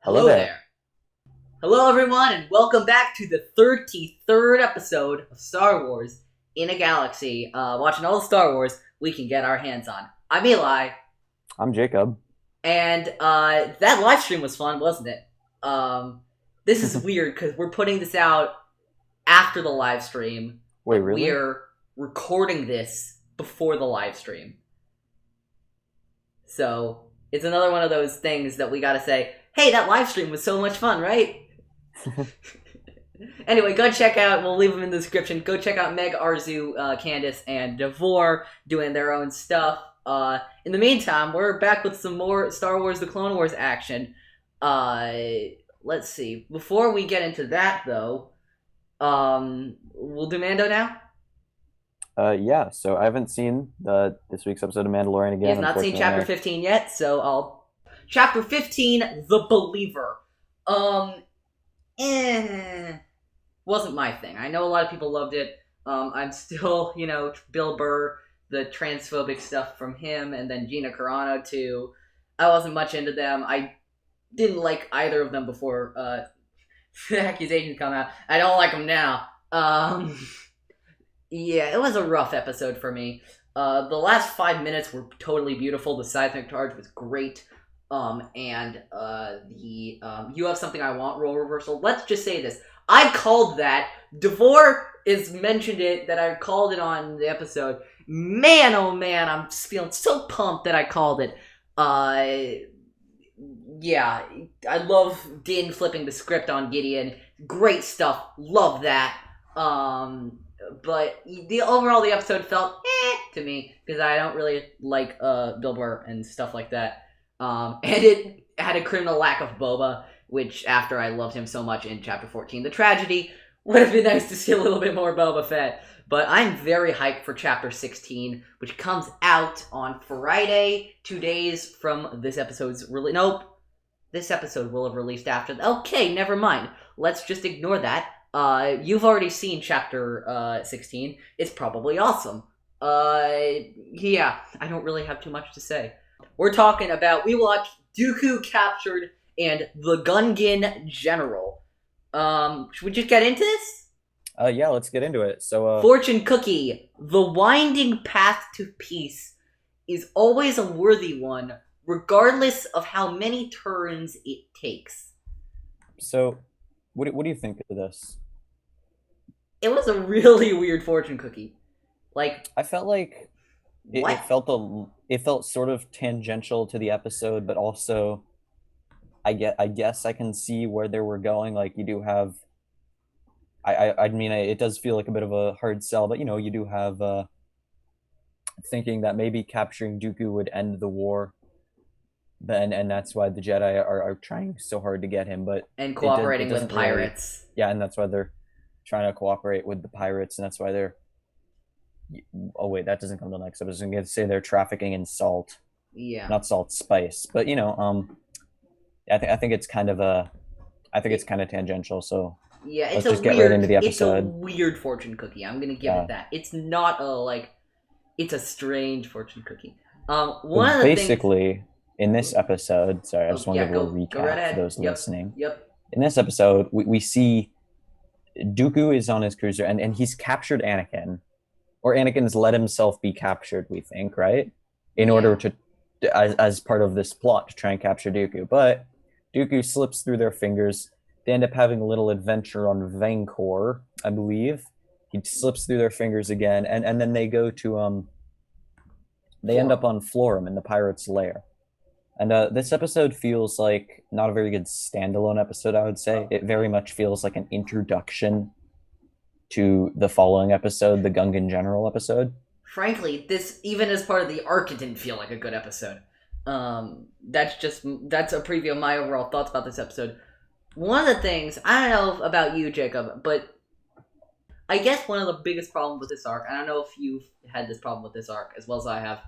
Hello Hello there. there. Hello, everyone, and welcome back to the 33rd episode of Star Wars in a Galaxy. Watching all the Star Wars we can get our hands on. I'm Eli, I'm Jacob. and that live stream was fun, wasn't it? This is weird because we're putting this out after the live stream. Wait, but really? We're recording this before the live stream. So, it's another one of those things that we gotta say, hey, that live stream was so much fun, right? Anyway, go check out, we'll leave them in the description, go check out Meg, Arezou, Candace, and Davor doing their own stuff. In the meantime, we're back with some more Star Wars The Clone Wars action. Let's see. Before we get into that, though, we'll do Mando now? Yeah, so I haven't seen this week's episode of Mandalorian again. He has not seen Chapter 15 yet, so I'll... Chapter 15, The Believer. Wasn't my thing. I know a lot of people loved it. I'm still, Bill Burr, the transphobic stuff from him, and then Gina Carano, too. I wasn't much into them. I didn't like either of them before the accusations come out. I don't like them now. Yeah, it was a rough episode for me. The last 5 minutes were totally beautiful. The seismic charge was great. And the You Have Something I Want role reversal. Let's just say this. I called that. Davor is mentioned it, that I called it on the episode. Man, oh man, I'm feeling so pumped that I called it. Yeah, I love Din flipping the script on Gideon. Great stuff. Love that. But the episode felt to me, because I don't really like Bill Burr and stuff like that. And it had a criminal lack of Boba, which after I loved him so much in Chapter 14, The Tragedy, would have been nice to see a little bit more Boba Fett. But I'm very hyped for Chapter 16, which comes out on Friday, 2 days from this episode's release. Nope. This episode will have released after. Okay, never mind. Let's just ignore that. You've already seen Chapter 16. It's probably awesome. Yeah, I don't really have too much to say. We're talking about, we watched Dooku Captured and the Gungan General. Should we just get into this? Yeah, let's get into it. So, Fortune Cookie. The winding path to peace is always a worthy one, regardless of how many turns it takes. So, what do you think of this? It was a really weird fortune cookie. Like, I felt like it felt sort of tangential to the episode, but also I guess I can see where they were going. Like, you do have I mean, it does feel like a bit of a hard sell, but you do have thinking that maybe capturing Dooku would end the war, and that's why the Jedi are trying so hard to get him, and cooperating with pirates. Really, yeah, and that's why they're trying to cooperate with the pirates, and that's why they're... Oh wait, that doesn't come till next episode. I was going to say they're trafficking in salt. Yeah. Not salt, spice. But I think it's kind of tangential. So yeah, let's just get right into the episode. It's a weird fortune cookie. I'm gonna give it that. It's not it's a strange fortune cookie. Basically, in this episode, sorry, I just want to give a little recap for those listening. Yep. In this episode, we see Dooku is on his cruiser, and he's captured Anakin. Or Anakin has let himself be captured, we think, right? In order to, as part of this plot, to try and capture Dooku. But Dooku slips through their fingers. They end up having a little adventure on Vancor, I believe. He slips through their fingers again, and then they go to, they end up on Florum in the pirate's lair. And this episode feels like not a very good standalone episode, I would say. It very much feels like an introduction to the following episode, the Gungan General episode. Frankly, this, even as part of the arc, it didn't feel like a good episode. That's a preview of my overall thoughts about this episode. One of the things, I don't know about you, Jacob, but I guess one of the biggest problems with this arc, I don't know if you've had this problem with this arc as well as I have,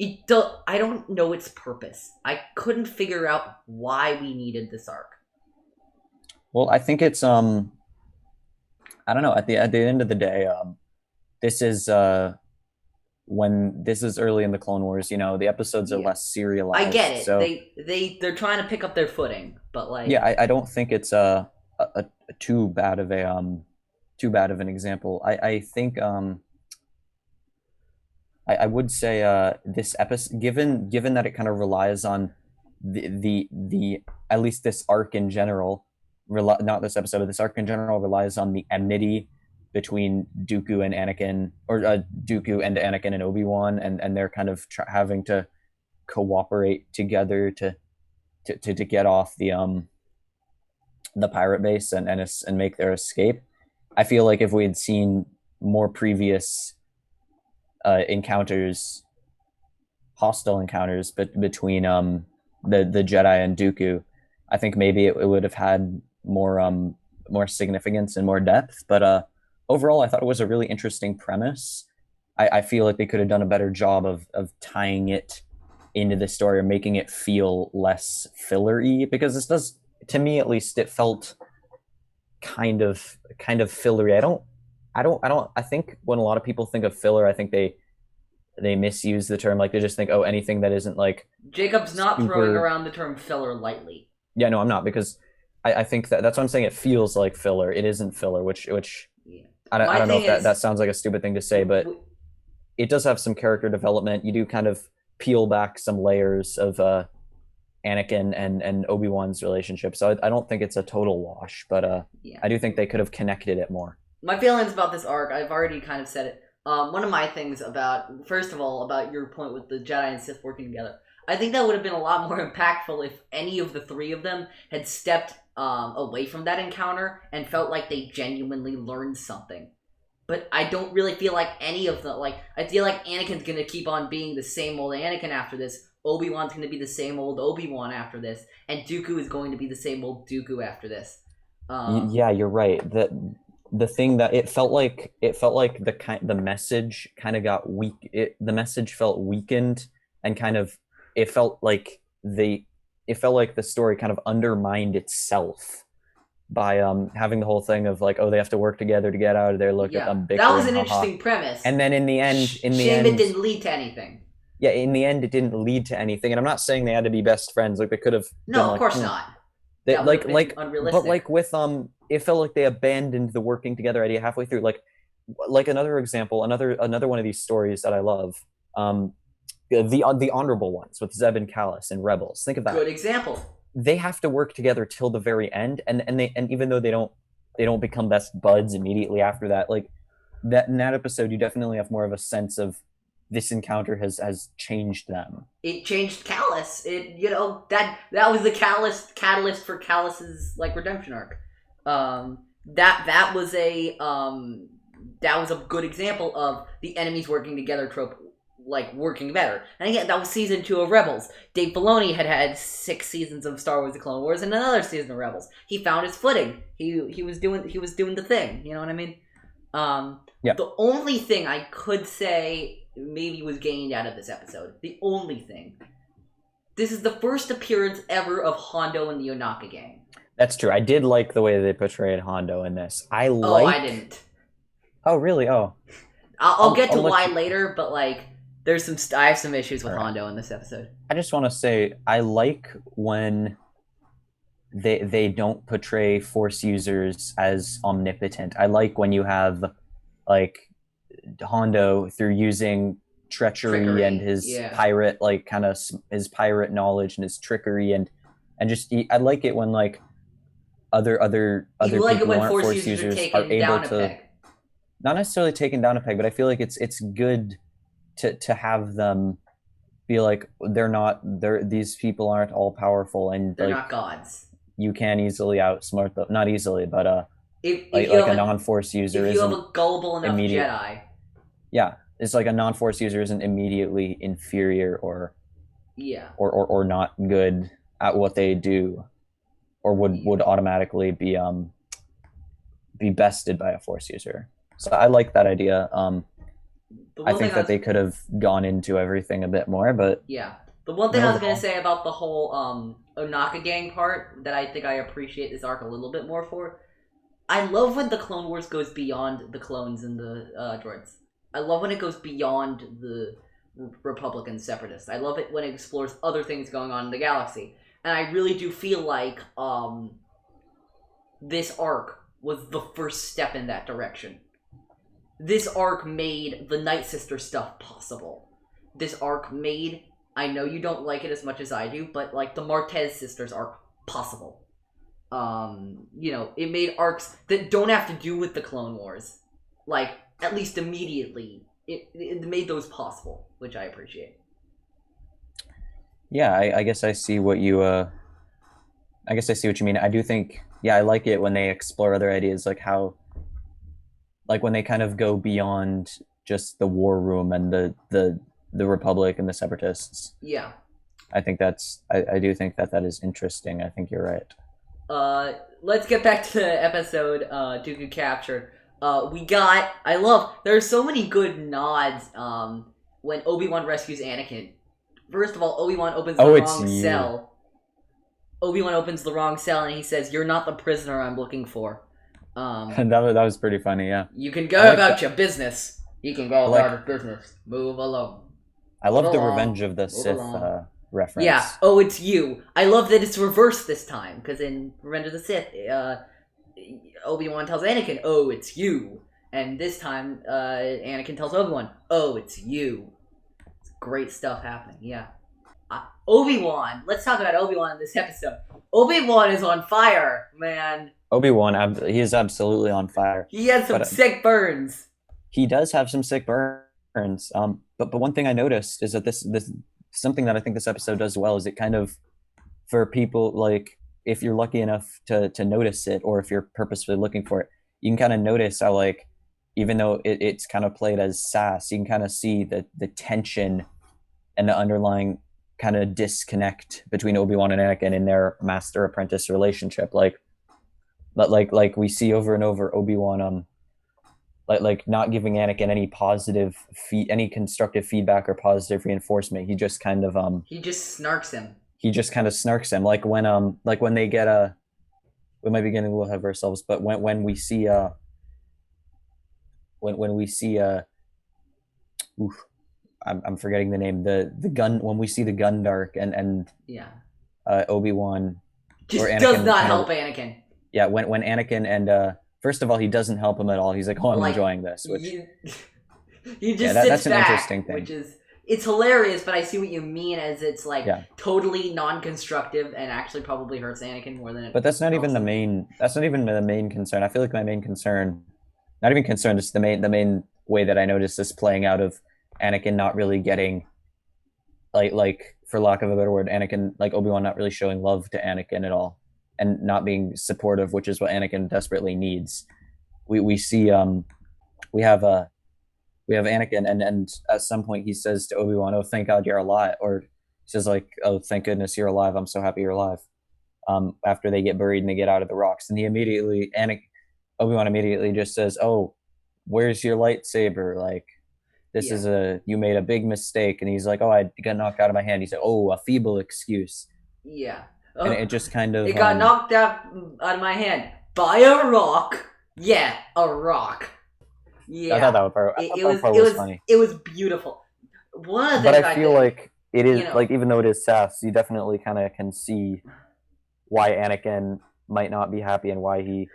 I don't know its purpose. I couldn't figure out why we needed this arc. Well, I think it's, I don't know, at the end of the day, this is when this is early in the Clone Wars, the episodes are Yeah. less I serialized. get it. So They're trying to pick up their footing, but like yeah, I don't think it's a too bad of a too bad of an example. I think I would say this episode, given that it kind of relies on the at least this arc in general, not this episode, but this arc in general relies on the enmity between Dooku and Anakin, or Dooku and Anakin and Obi-Wan, and they're kind of having to cooperate together to get off the pirate base and make their escape. I feel like if we had seen more previous encounters, hostile encounters between the Jedi and Dooku, I think maybe it would have had more significance and more depth. But overall, I thought it was a really interesting premise. I feel like they could have done a better job of tying it into the story or making it feel less fillery, because this does, to me at least, it felt kind of fillery. I think when a lot of people think of filler, I think they misuse the term. Like, they just think, oh, anything that isn't like Jacob's not super... throwing around the term filler lightly. Yeah, no, I'm not, because I think that's what I'm saying. It feels like filler. It isn't filler, which Yeah. I don't know if is, that sounds like a stupid thing to say, but it does have some character development. You do kind of peel back some layers of Anakin and Obi-Wan's relationship. So I don't think it's a total wash, but yeah. I do think they could have connected it more. My feelings about this arc, I've already kind of said it. One of my things about, first of all, about your point with the Jedi and Sith working together, I think that would have been a lot more impactful if any of the three of them had stepped away from that encounter and felt like they genuinely learned something. But I don't really feel like any of them, like, I feel like Anakin's gonna keep on being the same old Anakin after this, Obi-Wan's gonna be the same old Obi-Wan after this, and Dooku is going to be the same old Dooku after this. Yeah, you're right. The thing that it felt like the message kind of got weak. The message felt weakened, and kind of it felt like the story kind of undermined itself by having the whole thing of like, oh, they have to work together to get out of there. Look at them bickering. That was an interesting premise. And then in the end, it didn't lead to anything. Yeah, in the end, it didn't lead to anything. And I'm not saying they had to be best friends. Like, they could have. No, of course not. They, that like unrealistic. But like with it felt like they abandoned the working together idea halfway through. Like another example, another one of these stories that I love. The honorable ones with Zeb and Callus and Rebels. Think of that. Good example. They have to work together till the very end, and even though they don't become best buds immediately after that, like that in that episode, you definitely have more of a sense of this encounter has changed them. It changed Callus. That was the catalyst for Callus's like redemption arc. That was a good example of the enemies working together trope, like working better. And again, that was season 2 of Rebels. Dave Filoni had 6 seasons of Star Wars: The Clone Wars and another season of Rebels. He found his footing. He was doing the thing. You know what I mean? Yeah. The only thing I could say maybe was gained out of this episode. The only thing. This is the first appearance ever of Hondo in the Onaka gang. That's true. I did like the way they portrayed Hondo in this. I didn't. Oh, really? Oh. I'll get to why later, but like, I have some issues with Hondo in this episode. I just want to say, I like when they don't portray Force users as omnipotent. I like when you have like Hondo, through using trickery and his pirate, like kind of his pirate knowledge and his trickery and just I like it when like other people who aren't Force users are able to not necessarily taken down a peg, but I feel like it's good to have them be like these people aren't all powerful and they're like, not gods. You can easily outsmart them, not easily, but if a non-Force user if you have a gullible enough Jedi. Yeah, it's like a non-Force user isn't immediately inferior or not good at what they do, or would automatically be bested by a Force user. So I like that idea. I think that they could have gone into everything a bit more, but yeah. The one thing I was going to say about the whole Onaka gang part that I think I appreciate this arc a little bit more for, I love when the Clone Wars goes beyond the clones and the droids. I love when it goes beyond the Republican separatists. I love it when it explores other things going on in the galaxy. And I really do feel like this arc was the first step in that direction. This arc made the Night Sister stuff possible. This arc made, I know you don't like it as much as I do, but like the Martez sisters arc possible. It made arcs that don't have to do with the Clone Wars. Like, at least immediately, it made those possible, which I appreciate. Yeah, I guess I see what you I guess I see what you mean. I do think, yeah, I like it when they explore other ideas, like how, like when they kind of go beyond just the war room and the Republic and the Separatists. Yeah. I think I do think that is interesting. I think you're right. Let's get back to the episode, Dooku Captured. There's so many good nods, when Obi-Wan rescues Anakin. First of all, Obi-Wan opens the wrong cell. Obi-Wan opens the wrong cell and he says, "You're not the prisoner I'm looking for." And that was pretty funny, yeah. You can go about your business. You can go about your business. Move along. I love the Revenge of the Sith reference. Yeah. Oh, it's you. I love that it's reversed this time, because in Revenge of the Sith, Obi-Wan tells Anakin, "Oh, it's you," and this time, Anakin tells Obi-Wan, "Oh, it's you." It's great stuff happening. Yeah. Obi-Wan. Let's talk about Obi-Wan in this episode. Obi-Wan is on fire, man. Obi-Wan, he is absolutely on fire. He has some sick burns. He does have some sick burns. But one thing I noticed is that this something that I think this episode does well is it kind of, for people, like, if you're lucky enough to notice it, or if you're purposefully looking for it, you can kind of notice how, like, even though it's kind of played as sass, you can kind of see the tension and the underlying kind of disconnect between Obi-Wan and Anakin in their master-apprentice relationship. Like we see over and over, Obi-Wan like not giving Anakin any constructive feedback or positive reinforcement. He just kind of he just snarks him. He just kind of snarks him, like when they get we might be getting a little ahead of ourselves, but when we see I'm forgetting the name, the gun, when we see the Gundark and yeah, Obi-Wan just does not help Anakin. Yeah, when Anakin and first of all, he doesn't help him at all. He's like, "Oh, I'm enjoying this," which he just sits that's back, an interesting thing. Which is, it's hilarious, but I see what you mean, as it's like totally non-constructive and actually probably hurts Anakin more than it. But that's not even the main. That's not even the main concern. I feel like my main concern, not even concern, just the main way that I noticed this playing out of Anakin not really getting, like for lack of a better word, Anakin, like Obi-Wan not really showing love to Anakin at all, and not being supportive, which is what Anakin desperately needs. We see we have Anakin, and at some point he says to Obi-Wan, "Oh, thank God you're alive," or he says like, "Oh, thank goodness you're alive. I'm so happy you're alive." After they get buried and they get out of the rocks, and Obi-Wan immediately just says, "Oh, where's your lightsaber? Like, this is you made a big mistake." And he's like, "Oh, I got knocked out of my hand." He said, "Oh, a feeble excuse." Yeah. And it just kind of... It got knocked out of my hand by a rock. Yeah, a rock. Yeah. I thought that part was funny. It was beautiful. One of the things I feel like it is, like, even though it is sass, you definitely kind of can see why Anakin might not be happy and why he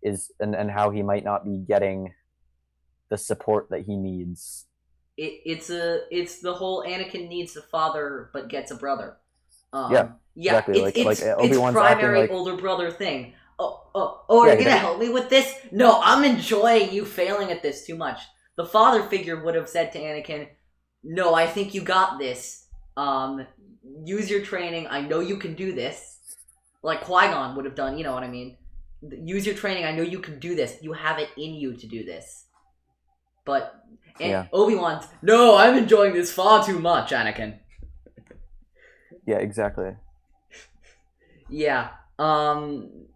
is, and how he might not be getting the support that he needs. It's the whole Anakin needs a father but gets a brother. Yeah, exactly. It's primary like... older brother thing. Are you gonna help me with this? No, I'm enjoying you failing at this too much. The father figure would have said to Anakin, "No, I think you got this. Use your training. I know you can do this." Like Qui-Gon would have done, you know what I mean? Use your training. I know you can do this. You have it in you to do this. But Obi-Wan's, "No, I'm enjoying this far too much, Anakin." Yeah, exactly. Yeah. Anakin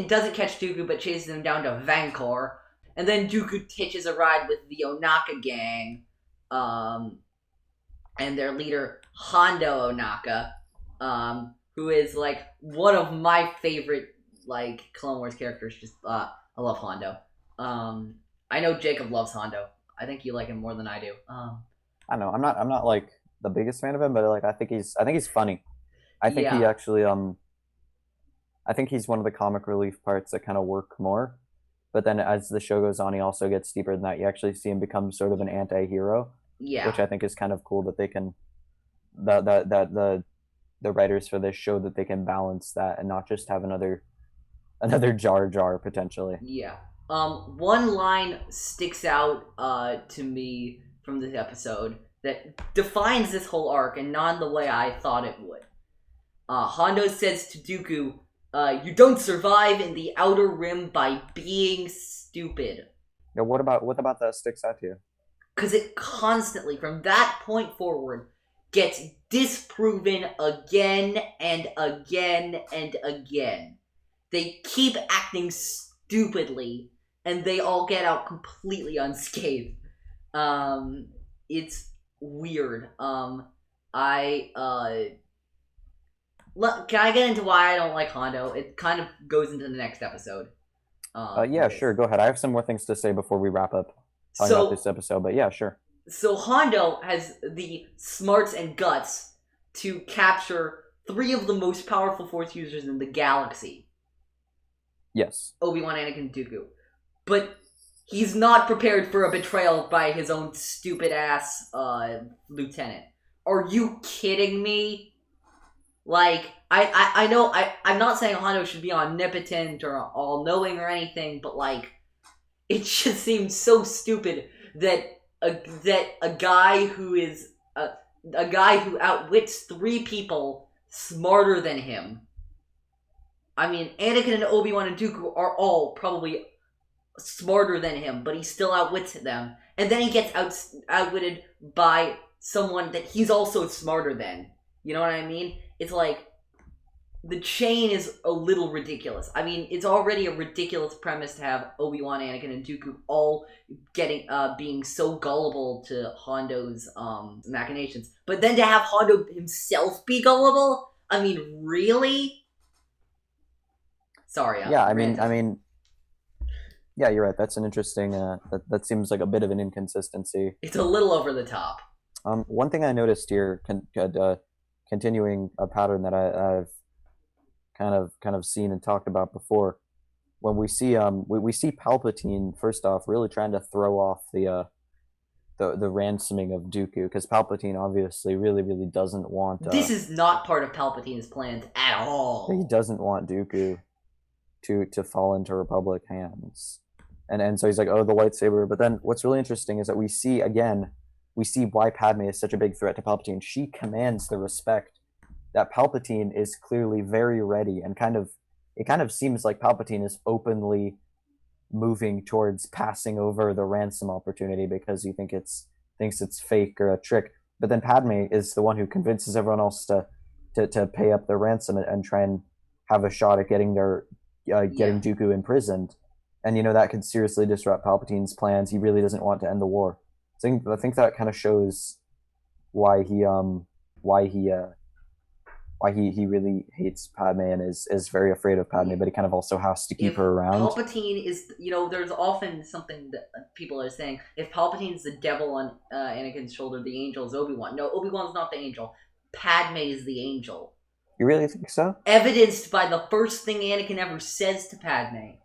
doesn't catch Dooku, but chases him down to Vancor, and then Dooku hitches a ride with the Onaka gang, and their leader Hondo Onaka, who is like one of my favorite like Clone Wars characters. Just I love Hondo. I know Jacob loves Hondo. I think you like him more than I do. I know I'm not like the biggest fan of him, but like I think he's funny. I think he Yeah, actually I think he's one of the comic relief parts that kind of work more. But then as the show goes on, he also gets deeper than that. You actually see him become sort of an anti-hero, yeah, which I think is kind of cool that they can that the writers for this show that they can balance that and not just have another Jar Jar potentially. yeah. One line sticks out to me from this episode that defines this whole arc, and not in the way I thought it would. Hondo says to Dooku, "You don't survive in the Outer Rim by being stupid." Now, what about that sticks out to you? Because it constantly, from that point forward, gets disproven again and again and again. They keep acting stupidly, and they all get out completely unscathed. It's weird. I can I get into why I don't like Hondo? It kind of goes into the next episode. Yeah, sure. Go ahead. I have some more things to say before we wrap up talking about this So episode, but yeah, sure. so Hondo has the smarts and guts to capture three of the most powerful Force users in the galaxy: Yes. Obi-Wan, Anakin, Dooku. But he's not prepared for a betrayal by his own stupid ass lieutenant. Are you kidding me? Like, I know I'm not saying Hondo should be omnipotent or all knowing or anything, but like, it just seems so stupid that a guy who is a guy who outwits three people smarter than him. I mean, Anakin and Obi-Wan and Dooku are all probably smarter than him, but he still outwits them. And then he gets outwitted by someone that he's also smarter than. You know what I mean? It's like, the chain is a little ridiculous. I mean, it's already a ridiculous premise to have Obi-Wan, Anakin, and Dooku all being so gullible to Hondo's machinations. But then to have Hondo himself be gullible? I mean, really? Sorry, Yeah, I mean, yeah, you're right. That's an interesting. That seems like a bit of an inconsistency. it's a little over the top. One thing I noticed here, continuing a pattern that I've kind of seen and talked about before, when we see we see Palpatine first off really trying to throw off the ransoming of Dooku, because Palpatine obviously really doesn't want. This is not part of Palpatine's plans at all. He doesn't want Dooku to fall into Republic hands, and so he's like, oh, the lightsaber. But then what's really interesting is that we see why Padme is such a big threat to Palpatine. She commands the respect that Palpatine is clearly very ready, and it kind of seems like Palpatine is openly moving towards passing over the ransom opportunity because he thinks it's fake or a trick. But then Padme is the one who convinces everyone else to pay up the ransom and try and have a shot at getting Dooku imprisoned. And that could seriously disrupt Palpatine's plans. He really doesn't want to end the war. So I think that kind of shows why he really hates Padme and is very afraid of Padme, but he kind of also has to keep her around. Palpatine is, there's often something that people are saying, if Palpatine's the devil on Anakin's shoulder, the angel is Obi-Wan. No, Obi-Wan's not the angel. Padme is the angel. You really think so? Evidenced by the first thing Anakin ever says to Padme.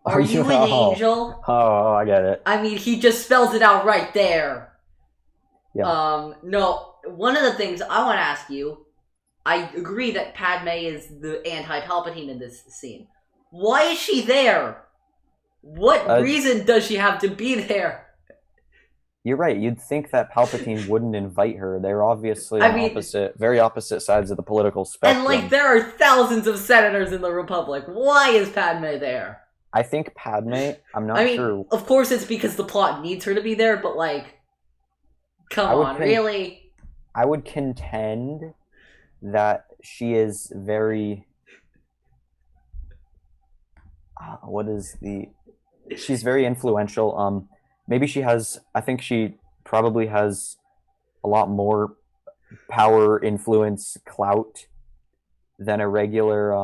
Are you an angel? Oh, I get it. I mean, he just spells it out right there. Yeah. No, one of the things I want to ask you, I agree that Padme is the anti-Palpatine in this scene. Why is she there? What reason does she have to be there? You're right. You'd think that Palpatine wouldn't invite her. They're obviously on very opposite sides of the political spectrum. And there are thousands of senators in the Republic. Why is Padme there? I think Padme, I'm not sure. Of course it's because the plot needs her to be there, but come on, really? I would contend that she is very she's very influential. Maybe I think she probably has a lot more power, influence, clout than a regular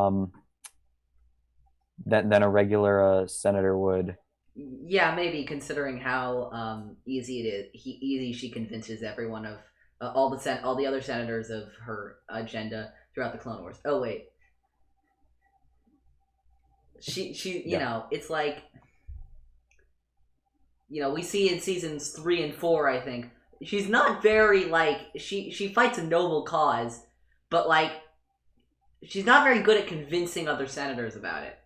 than a regular senator would. Yeah, maybe considering how easy it is, easy she convinces everyone of all the other senators of her agenda throughout the Clone Wars. Oh wait, she you Yeah. know it's like we see in seasons 3 and 4. I think she's not very like she fights a noble cause, but like she's not very good at convincing other senators about it.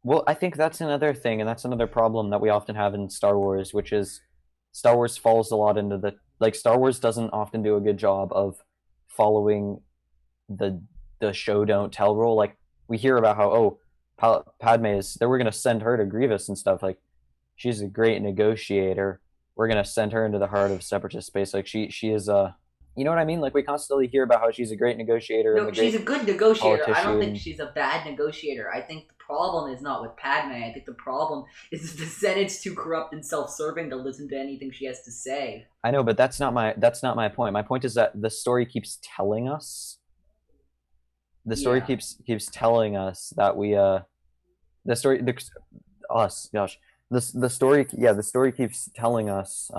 Well, I think that's another thing, and that's another problem that we often have in Star Wars, which is Star Wars falls a lot into the like Star Wars doesn't often do a good job of following the show don't tell rule. Like we hear about how Padme is they were gonna send her to Grievous and stuff. Like she's a great negotiator. We're gonna send her into the heart of separatist space. Like she is a you know what I mean? Like we constantly hear about how she's a great negotiator and No, a she's great a good negotiator. I don't think politician. she's a bad negotiator. I think the problem is not with Padme. I think the problem is the Senate's too corrupt and self-serving to listen to anything she has to say. I know, but that's not my point. My point is that the story keeps telling us the story Yeah. keeps telling us that we the story the, us gosh the story the story keeps telling us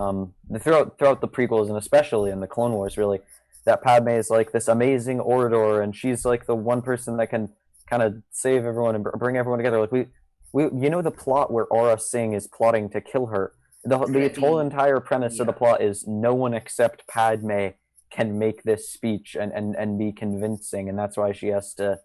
throughout the prequels and especially in the Clone Wars really that Padme is like this amazing orator and she's like the one person that can kind of save everyone and bring everyone together like we the plot where Aura Singh is plotting to kill her the whole The entire premise of the yeah. plot is no one except Padme can make this speech and be convincing and that's why she has to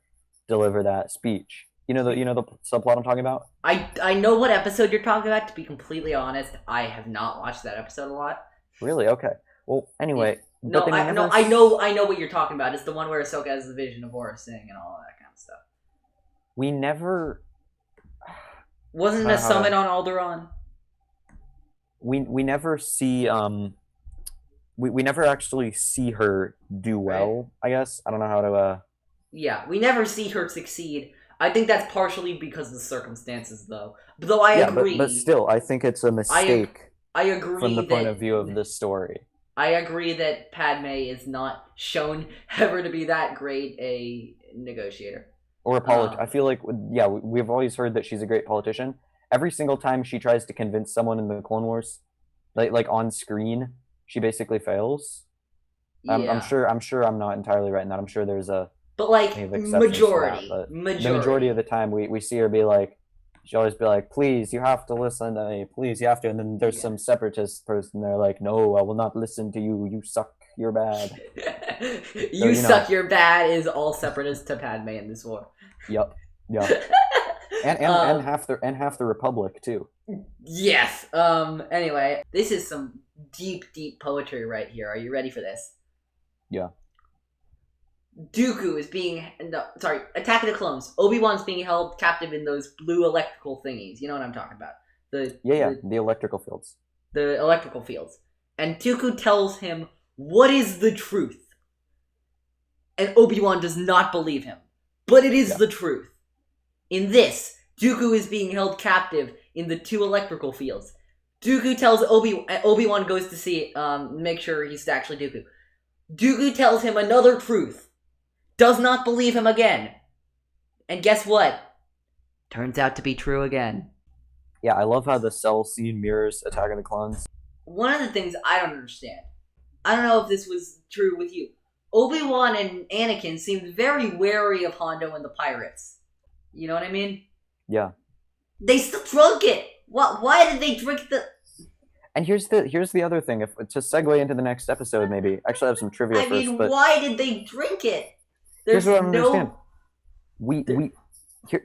deliver that speech. You know the subplot I'm talking about? I know what episode you're talking about. To be completely honest, I have not watched that episode a lot. Really? Okay. Well, anyway, but No, then we never I know what you're talking about. It's the one where Ahsoka has the vision of Aura Singh and all that kind of stuff. we never Wasn't how a how to summit on Alderaan? we never see we never actually see her do Right? well, I guess. I don't know how to Yeah, we never see her succeed. I think that's partially because of the circumstances, though. Though I yeah, but agree, still I think it's a I ag- mistake I from the agree point of that view of the story. I agree that Padme is not shown ever to be that great a negotiator. Or a I Um, feel like yeah, we've always heard that she's a great politician. Every single time she tries to convince someone in the Clone Wars, like on screen, she basically fails. I'm yeah, sure I'm not entirely right in that. I'm sure there's a but plenty like of exceptions to that, majority, but the majority of the majority. time we see her be like, she always be like, please, you have to listen to me, please, you have to. And then there's Yeah. some separatist person. They're like, no, I will not listen to you. You suck. You're bad. So You suck. You're bad is all separatists to Padme in this war. yep, yep. And um, half the Republic too. yes. Anyway, this is some deep, deep poetry right here. Are you ready for this? Yeah, Dooku is being Attack of the Clones. Obi-Wan's being held captive in those blue electrical thingies. You know what I'm talking about? The yeah. the, The electrical fields. the electrical fields. And Dooku tells him, "What is the truth?" And Obi-Wan does not believe him. But it is Yeah, the truth. In this, Dooku is being held captive in the two electrical fields. Dooku tells Obi-Wan goes to see make sure he's actually Dooku. Dooku tells him another truth. Does not believe him again. And guess what? Turns out to be true again. yeah. I love how the cell scene mirrors Attack of the Clones. One of the things I don't understand, I don't know if this was true with you. Obi-Wan and Anakin seemed very wary of Hondo and the pirates. You know what I mean? Yeah. They still drunk it. What? Why did they drink the? And here's the other thing. If to segue into the next episode, maybe actually I have some trivia I first, mean, but why did they drink it? here's There's what I don't understand. no.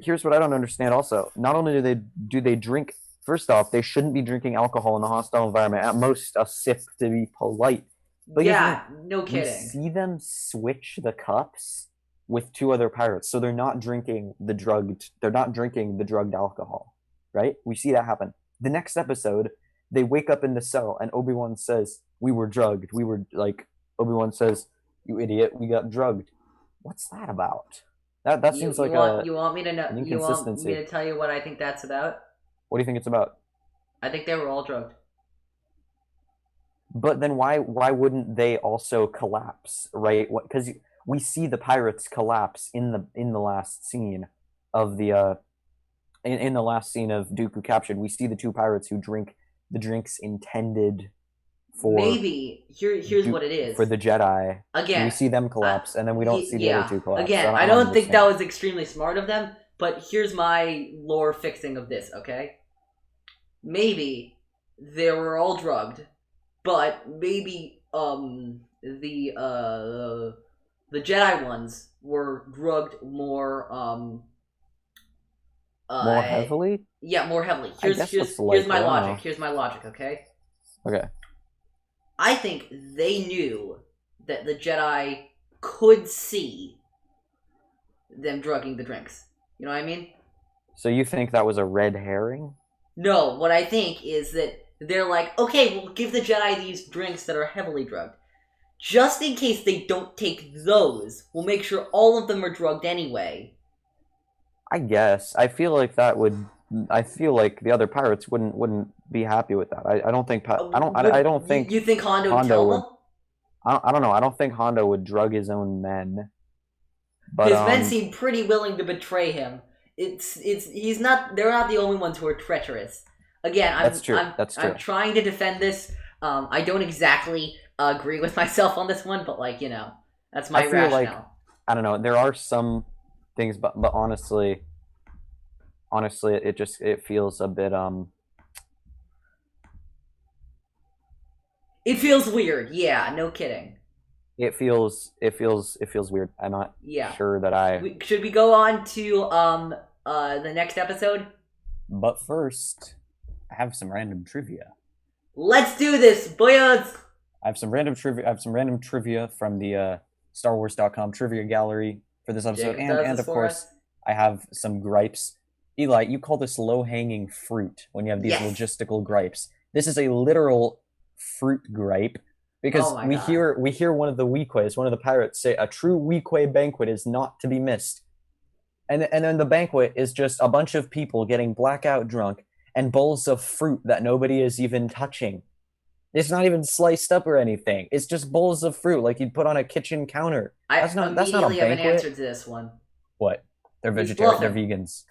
Here's what I don't understand. Also, not only do they drink. First off, they shouldn't be drinking alcohol in a hostile environment. At most, a sip to be polite. But here's the thing: Yeah, no we kidding. see them switch the cups with two other pirates, so they're not drinking the drugged. They're not drinking the drugged alcohol, right? We see that happen. The next episode, they wake up in the cell, and Obi-Wan says, "We were drugged. We were like." Obi-Wan says, "You idiot! We got drugged." What's that about? That You seems you like want a you want me to know? an You want me inconsistency. to tell you what I think that's about? What do you think it's about? I think they were all drugged. But then why wouldn't they also collapse, right? Because we see the pirates collapse in the last scene of the in the last scene of Dooku Captured, we see the two pirates who drink the drinks intended for Here's what it for is. the Jedi. And we Again, see them collapse, and then we don't see the other yeah. two collapse. So Again, I I don't don't think that understand. was extremely smart of them. But here's my lore fixing of this. Okay, maybe they were all drugged, but maybe the Jedi ones were drugged more More heavily? yeah, more heavily. I guess Here's what's likely, my I don't logic. know. Here's my logic, okay? Okay. I think they knew that the Jedi could see them drugging the drinks. You know what I mean? So you think that was a red herring? No, what I think is that they're like, okay, we'll give the Jedi these drinks that are heavily drugged. Just in case they don't take those, we'll make sure all of them are drugged anyway. I guess. I feel like that would. I feel like the other pirates wouldn't be happy with that. I don't think. I don't think You think Hondo would Hondo tell would. them? I don't know. I don't think Hondo would drug his own men. But His men seem pretty willing to betray him. He's not. They're not the only ones who are treacherous. Again, that's true. That's true. I'm trying to defend this. I don't exactly agree with myself on this one, but that's my I feel rationale. like I don't know. There are some things, but honestly, it feels a bit It feels weird. Yeah, no kidding. It feels weird. I'm not sure that Should we go on to the next episode? But first, I have some random trivia. Let's do this, boys! I have some random trivia from the StarWars.com trivia gallery for this episode, and of course, I have some gripes. Eli, you call this low-hanging fruit when you have these logistical gripes. This is a literal fruit gripe because we hear one of the Weequays, one of the pirates, say a true Weequay banquet is not to be missed, and then the banquet is just a bunch of people getting blackout drunk and bowls of fruit that nobody is even touching. It's not even sliced up or anything. It's just bowls of fruit like you'd put on a kitchen counter. That's not a banquet. Have an answer to this one. What? They're vegetarian. They're vegans.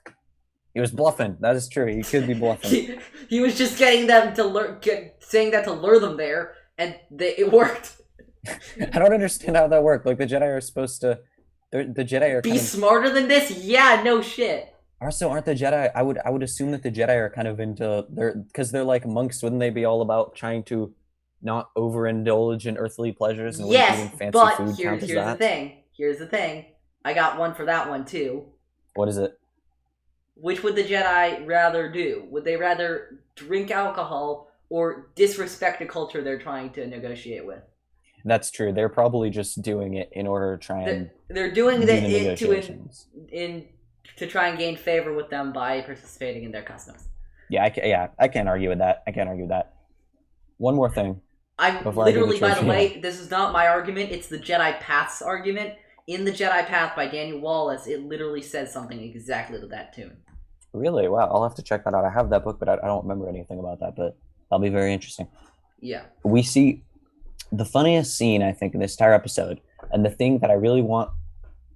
He was bluffing. That is true. He could be bluffing. he was just getting them to saying that to lure them there, and it worked. I don't understand how that worked. Like the Jedi are supposed to. The Jedi are be smarter than this. Yeah, no shit. Also, aren't the Jedi? I would assume that the Jedi are kind of into because they're like monks. Wouldn't they be all about trying to not overindulge in earthly pleasures and eating fancy food? Here's the thing. Here's the thing. I got one for that one too. What is it? Which would the Jedi rather do? Would they rather drink alcohol or disrespect the culture they're trying to negotiate with? That's true. They're probably just doing it in order to try and. They're doing it to try and gain favor with them by participating in their customs. Yeah, I can't argue with that. One more thing. I'm literally, by the way, this is not my argument. It's the Jedi Path's argument. In The Jedi Path by Daniel Wallace, it literally says something exactly to that tune. Really? Wow, I'll have to check that out. I have that book, but I don't remember anything about that, but that'll be very interesting. Yeah. We see the funniest scene, I think, in this entire episode, and the thing that I really want,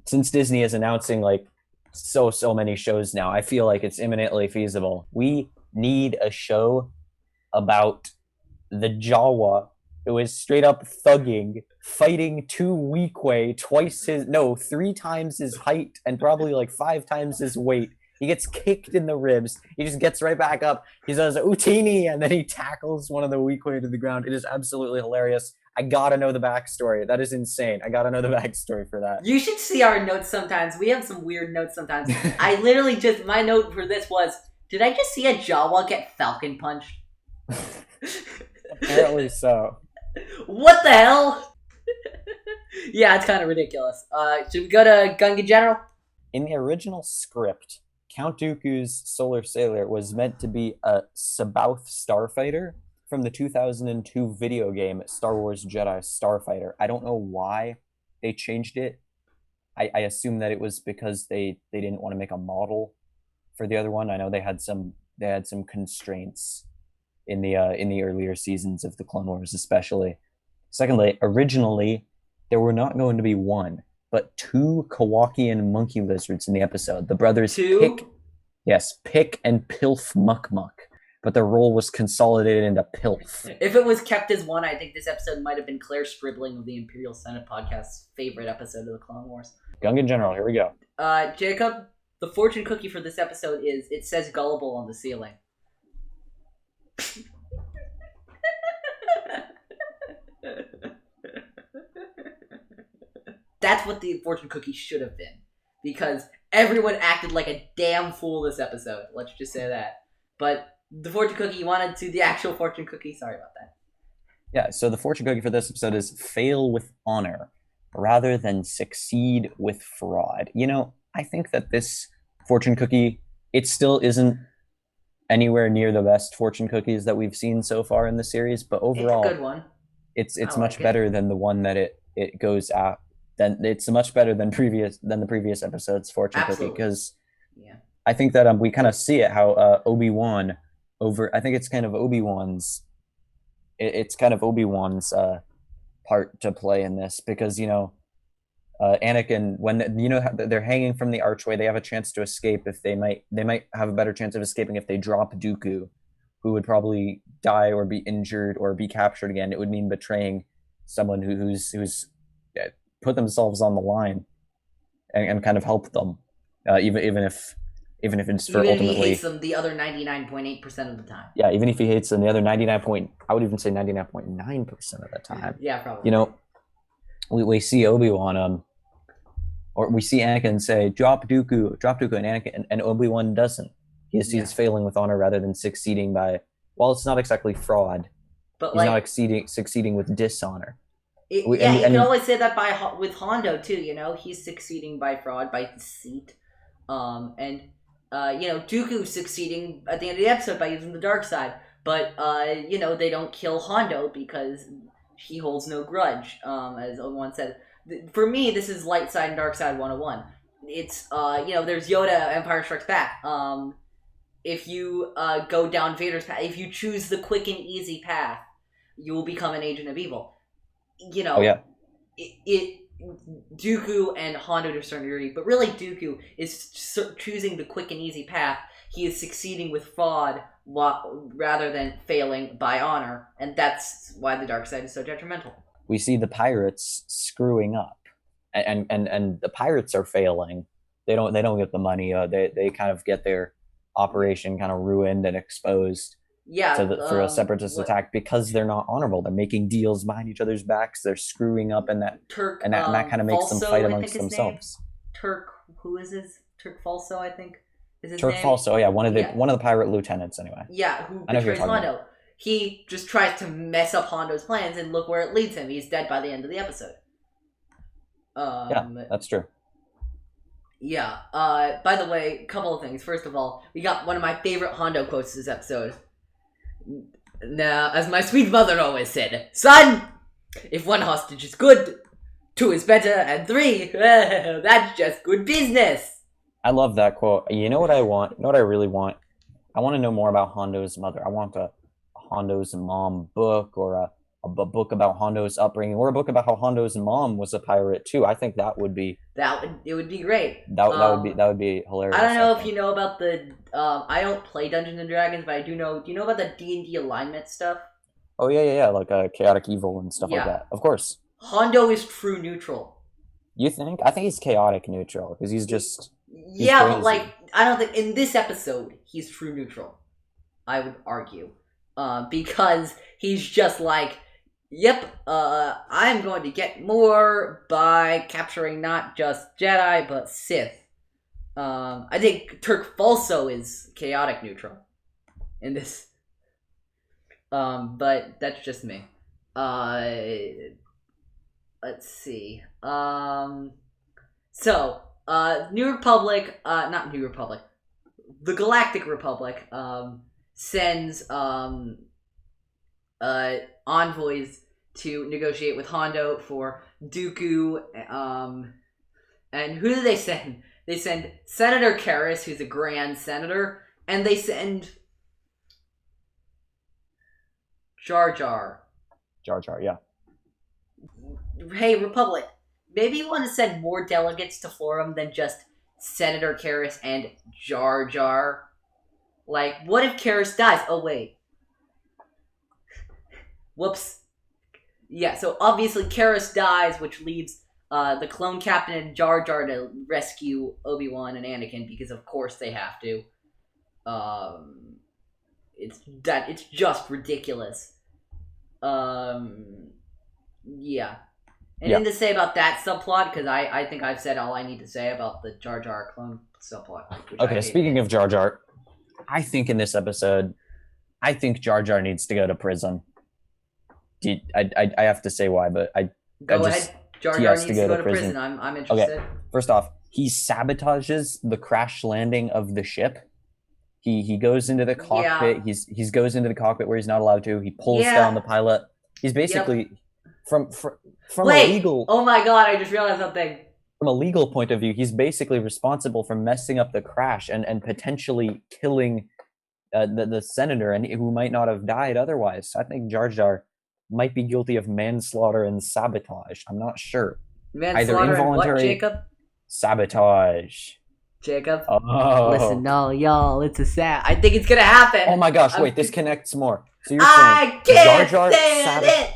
since Disney is announcing, like, so many shows now, I feel like it's imminently feasible. We need a show about the Jawa who is straight up thugging, fighting two Weequay, 3 times his height and probably like 5 times his weight. He gets kicked in the ribs. He just gets right back up. He says, Utini, and then he tackles one of the Weequay to the ground. It is absolutely hilarious. I gotta know the backstory. That is insane. I gotta know the backstory for that. You should see our notes sometimes. We have some weird notes sometimes. I literally my note for this was, did I just see a Jawa get falcon punched? Apparently so. What the hell? Yeah, it's kind of ridiculous. Should we go to Gungan General? In the original script, Count Dooku's Solar Sailor was meant to be a Sabaoth starfighter from the 2002 video game Star Wars Jedi Starfighter. I don't know why they changed it. I assume that it was because they didn't want to make a model for the other one. I know they had some constraints in the earlier seasons of the Clone Wars, especially. Secondly, originally there were not going to be 1, but 2 Kowakian monkey lizards in the episode. The brothers pick Yes, Pick and Pilf Muck Muck, but their role was consolidated into Pilf. If it was kept as one, I think this episode might have been Claire Scribbling of the Imperial Senate podcast's favorite episode of the Clone Wars. Gungan General, here we go. Jacob, the fortune cookie for this episode is it says Gullible on the ceiling. That's what the fortune cookie should have been. Because everyone acted like a damn fool this episode. Let's just say that. But the fortune cookie wanted to the actual fortune cookie. Sorry about that. Yeah, so the fortune cookie for this episode is fail with honor rather than succeed with fraud. You know, I think that this fortune cookie, it still isn't anywhere near the best fortune cookies that we've seen so far in the series, but overall, it's a good one. It's much better than the one that it goes at. Then it's much better than the previous episode's fortune cookie, because I think that we kind of see it how Obi-Wan I think it's kind of Obi-Wan's part to play in this, because Anakin, when they're hanging from the archway, they have a chance to escape. If they might have a better chance of escaping if they drop Dooku, who would probably die or be injured or be captured again. It would mean betraying someone who's put themselves on the line and kind of help them, even if it's for ultimately. Even if he hates them the other 99.8% of the time. Yeah, even if he hates them the other I would even say 99.9% of the time. Yeah, probably. We see Obi-Wan or we see Anakin say, drop Dooku, and Anakin, and Obi-Wan doesn't. He's failing with honor rather than succeeding by, well, it's not exactly fraud, but he's not succeeding with dishonor. You can always say that with Hondo too. He's succeeding by fraud, by deceit, Dooku's succeeding at the end of the episode by using the dark side. But they don't kill Hondo because he holds no grudge, as Obi-Wan said. For me, this is light side and dark side 101. It's there's Yoda, Empire Strikes Back. If you go down Vader's path, if you choose the quick and easy path, you will become an agent of evil. Dooku and Hondo to a certain degree, but really Dooku is choosing the quick and easy path. He is succeeding with fraud rather than failing by honor, and that's why the dark side is so detrimental. We see the pirates screwing up, and the pirates are failing. They don't get the money. They kind of get their operation kind of ruined and exposed. For a separatist attack, because they're not honorable. They're making deals behind each other's backs. They're screwing up, and that kind of makes them fight amongst themselves. Who is his? Turk Falso, I think. Is his Turk name? Falso, yeah, one of the pirate lieutenants, anyway. Yeah, who betrays Hondo. He just tries to mess up Hondo's plans, and look where it leads him. He's dead by the end of the episode. Yeah, that's true. Yeah. By the way, a couple of things. First of all, we got one of my favorite Hondo quotes this episode. Now, as my sweet mother always said, son, if one hostage is good, two is better, and three, that's just good business. I love that quote. You know what I want? You know what I really want? I want to know more about Hondo's mother. I want a Hondo's mom book, or a book about Hondo's upbringing, or a book about how Hondo's mom was a pirate too. I think it would be great. That would be hilarious. I don't know if you know about the I don't play Dungeons and Dragons, but I do know. Do you know about the D&D alignment stuff? Oh yeah, like chaotic evil and stuff like that. Of course. Hondo is true neutral. You think? I think he's chaotic neutral because he's just. But I don't think in this episode he's true neutral. I would argue, because he's just like, yep, I'm going to get more by capturing not just Jedi, but Sith. I think Turk Falso is chaotic neutral in this. But that's just me. Let's see. New Republic, not New Republic, the Galactic Republic, sends, envoys to negotiate with Hondo for Dooku, and who do they send? They send Senator Karras, who's a Grand Senator, and they send Jar Jar. Jar Jar, yeah. Hey, Republic, maybe you want to send more delegates to Forum than just Senator Karras and Jar Jar. Like, what if Karras dies? Oh, wait. Whoops. Yeah, so obviously Karras dies, which leaves the clone captain and Jar Jar to rescue Obi-Wan and Anakin, because of course they have to. It's just ridiculous. Yeah. Anything to say about that subplot? Because I think I've said all I need to say about the Jar Jar clone subplot. Okay, speaking of Jar Jar, I think in this episode, I think Jar Jar needs to go to prison. I have to say why, but Go ahead. Jar Jar needs to go to prison. I'm interested. Okay, first off, he sabotages the crash landing of the ship. He goes into the cockpit. Yeah. He goes into the cockpit where he's not allowed to. He pulls down the pilot. He's basically from a legal. Oh my god! I just realized something. From a legal point of view, he's basically responsible for messing up the crash and potentially killing the senator, and who might not have died otherwise. I think Jar Jar might be guilty of manslaughter and sabotage. I'm not sure. Manslaughter either involuntary and what, Jacob? Sabotage. Jacob? Oh. Listen, no, y'all, it's a sad. I think it's gonna happen. Oh my gosh, wait, this connects more. So you're saying Jar Jar stand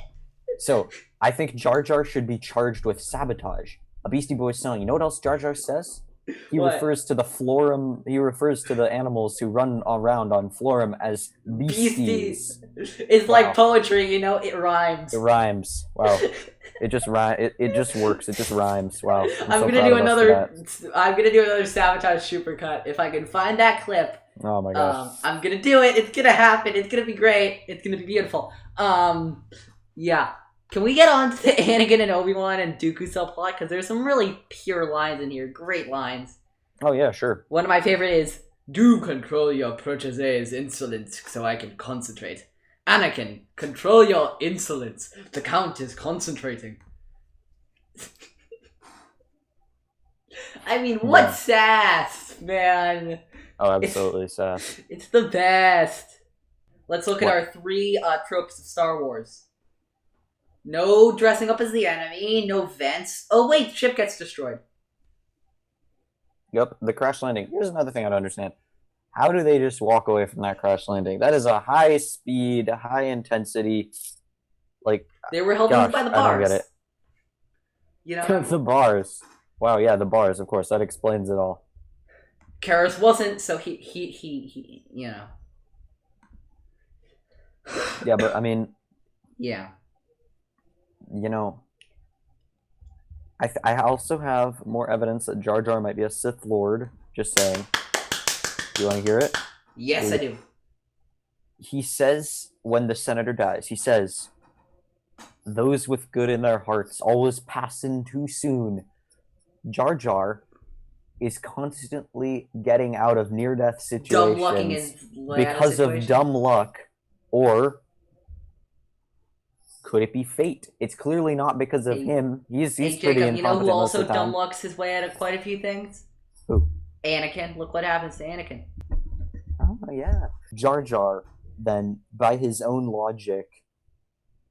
So I think Jar Jar should be charged with sabotage. A Beastie Boys song. You know what else Jar Jar says? He refers to the Florum. He refers to the animals who run around on Florum as beasties. It's like poetry, you know. It rhymes. It rhymes. Wow. It just works. It just rhymes. Wow. I'm gonna do another sabotage supercut if I can find that clip. Oh my gosh. I'm gonna do it. It's gonna happen. It's gonna be great. It's gonna be beautiful. Yeah. Can we get on to the Anakin and Obi-Wan and Dooku subplot? Because there's some really pure lines in here. Great lines. Oh, yeah, sure. One of my favorite is, "Do control your protege's insolence so I can concentrate. Anakin, control your insolence. The Count is concentrating." I mean, what sass, man. Oh, absolutely sass. It's the best. Let's look at our 3 tropes of Star Wars. No dressing up as the enemy, no vents. Oh wait, the ship gets destroyed. Yep, the crash landing. Here's another thing I don't understand. How do they just walk away from that crash landing? That is a high speed, high intensity, like... They were held by the bars. I don't get it. You know? The bars. Wow, yeah, the bars, of course. That explains it all. Karras wasn't, so he you know. Yeah, but I mean... Yeah. You know, I also have more evidence that Jar Jar might be a Sith Lord. Just saying. Do you want to hear it? Yes, I do. He says when the senator dies, he says, "Those with good in their hearts always passing too soon." Jar Jar is constantly getting out of near-death situations because of dumb luck, or... could it be fate? It's clearly not because of him. He's pretty incompetent. You know who also dumb lucks his way out of quite a few things? Who? Anakin. Look what happens to Anakin. Oh, yeah. Jar Jar, then, by his own logic,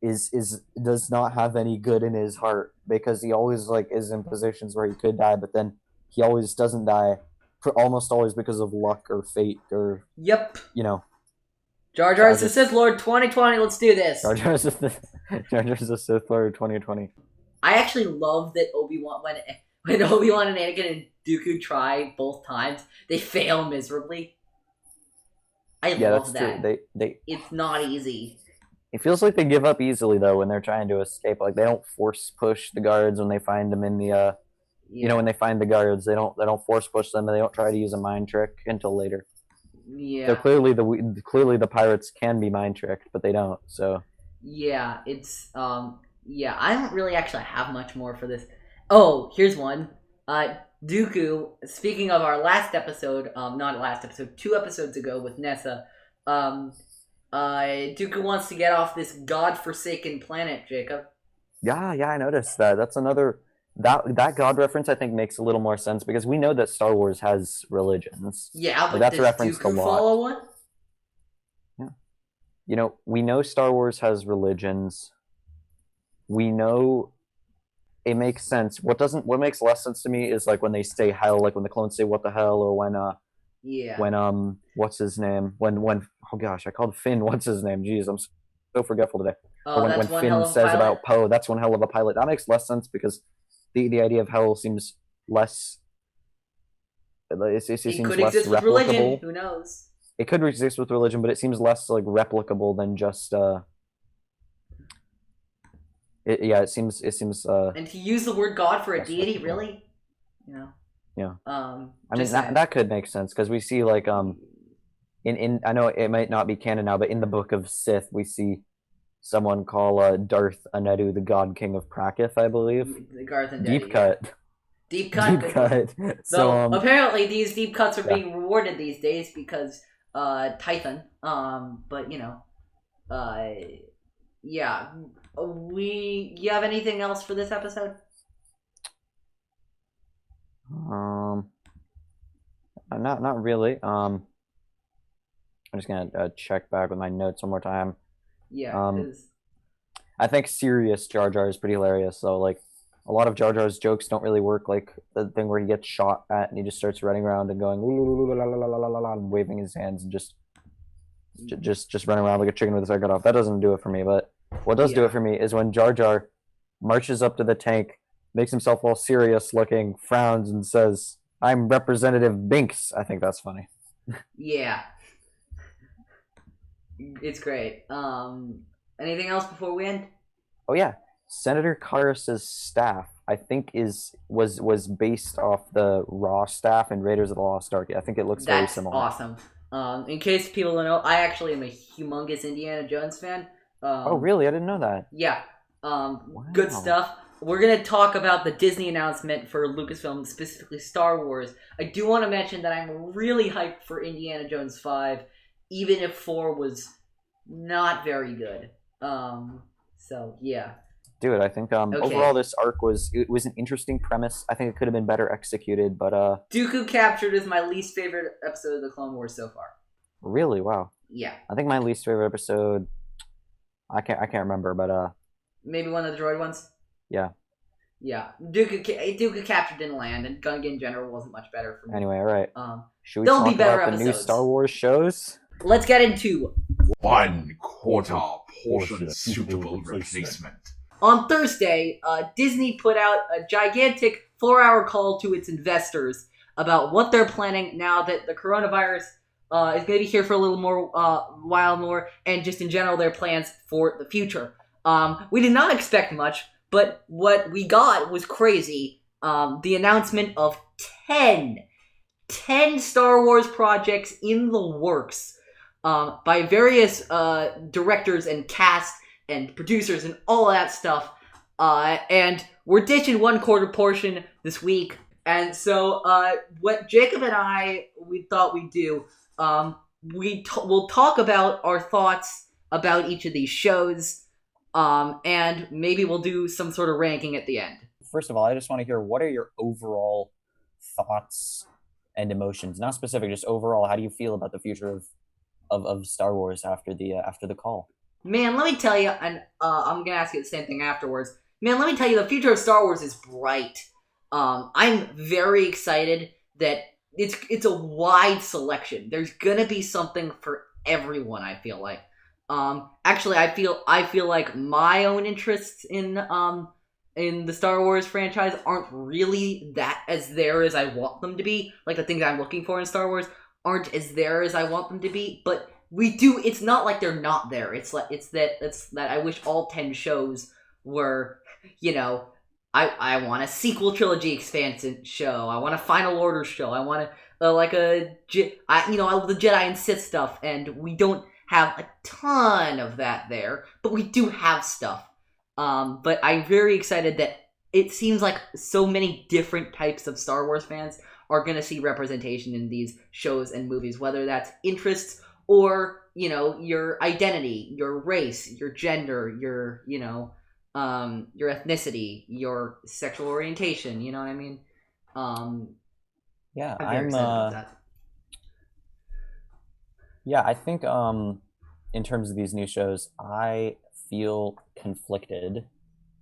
does not have any good in his heart, because he always is in positions where he could die, but then he always doesn't die, almost always because of luck or fate or... Yep. You know. Jar Jar is the Sith Lord 2020, let's do this! Jar Jar is the Sith Lord 2020. I actually love that Obi-Wan, when Obi-Wan and Anakin and Dooku try both times, they fail miserably. I love that. True. It's not easy. It feels like they give up easily, though, when they're trying to escape. Like, they don't force push the guards when they find them in the, you know, when they find the guards, they don't force push them, and they don't try to use a mind trick until later. Yeah. So clearly the pirates can be mind tricked, but they don't. So. Yeah, it's yeah. I don't really actually have much more for this. Oh, here's one. Dooku. Speaking of our last episode, not last episode, 2 episodes ago with Nessa. Dooku wants to get off this godforsaken planet. Jacob. Yeah, I noticed that. That's another. That God reference, I think, makes a little more sense, because we know that Star Wars has religions. Yeah, but that's a reference to Lot. Follow one? Yeah. You know, we know Star Wars has religions. We know it makes sense. What makes less sense to me is like when they say hell, like when the clones say what the hell, or Yeah. when what's his name? When oh gosh, I called Finn what's his name? Jeez, I'm so forgetful today. Or Oh, that's when one hell Finn of a says pilot. about Poe, that's one hell of a pilot. That makes less sense because the idea of hell seems less it It seems could less exist with religion. replicable. Who knows? It could exist with religion, but it seems less like replicable than just yeah, it seems And to use the word God for a less deity, replicable. really? You know. Yeah. I mean Just saying. that could make sense because we see like in I know it might not be canon now, but in the book of Sith we see someone call Darth Anedu the God King of Prakith, I believe. Garth and Deep Deddy, yeah. cut. Deep cut, Deep good one. cut. So Though apparently these deep cuts are yeah. being rewarded these days because Typhon. But uh yeah. You have anything else for this episode? Um not really. I'm just gonna check back with my notes one more time. Yeah, Um because I think serious Jar Jar is pretty hilarious. So like a lot of Jar Jar's jokes don't really work. Like the thing where he gets shot at and he just starts running around and going and waving his hands and just running around like a chicken with his head cut off. That doesn't do it for me. But what does do it yeah. for me is when Jar Jar marches up to the tank, makes himself all serious looking, frowns and says, "I'm Representative Binks." I think that's funny. Yeah. It's great. Anything else before we end? Oh yeah, Senator Karras's staff, I think was based off the Raw staff in Raiders of the Lost Ark. I think it looks very That's similar. awesome. In case people don't know, I actually am a humongous Indiana Jones fan. Oh really? I didn't know that. Yeah. Good Wow. stuff. We're gonna talk about the Disney announcement for Lucasfilm, specifically Star Wars. I do want to mention that I'm really hyped for Indiana Jones 5, even if 4 was not very good. So yeah. Dude, I think overall Okay. this arc was an interesting premise. I think it could have been better executed, but Dooku Captured is my least favorite episode of the Clone Wars so far. really, wow. Yeah. I think my least favorite episode I can't remember, but Maybe one of the droid ones? yeah. Yeah. Dooku Captured didn't land, and Gungan General wasn't much better for me. Anyway, all right. Should we There'll be talk better about the new episodes. Star Wars shows? Let's get into 1/4 portion suitable replacement. On Thursday, Disney put out a gigantic 4-hour call to its investors about what they're planning now that the coronavirus is going to be here for a little more while more, and just in general their plans for the future. We did not expect much, but what we got was crazy. The announcement of 10 Star Wars projects in the works by various directors and cast and producers and all that stuff. And we're ditching 1/4 portion this week. And so what Jacob and we thought we'd do, we'll talk about our thoughts about each of these shows, and maybe we'll do some sort of ranking at the end. First of all, I just want to hear what are your overall thoughts and emotions, not specific, just overall. How do you feel about the future of Star Wars after the call? Man, let me tell you, and I'm gonna ask you the same thing afterwards. Man, let me tell you, the future of Star Wars is bright. I'm very excited that it's a wide selection. There's gonna be something for everyone. I feel like. Actually, I feel like my own interests in the Star Wars franchise aren't really that as there as I want them to be. Like the things I'm looking for in Star Wars aren't as there as I want them to be, but we do. It's not like they're not there. It's that I wish all 10 shows were. I want a sequel trilogy expansion show. I want a Final Order show. I want the Jedi and Sith stuff, and we don't have a ton of that there, but we do have stuff. But I'm very excited that it seems like so many different types of Star Wars fans are going to see representation in these shows and movies, whether that's interests or, your identity, your race, your gender, your ethnicity, your sexual orientation, you know what I mean? Yeah, I'm very excited about that. Yeah, I think in terms of these new shows, I feel conflicted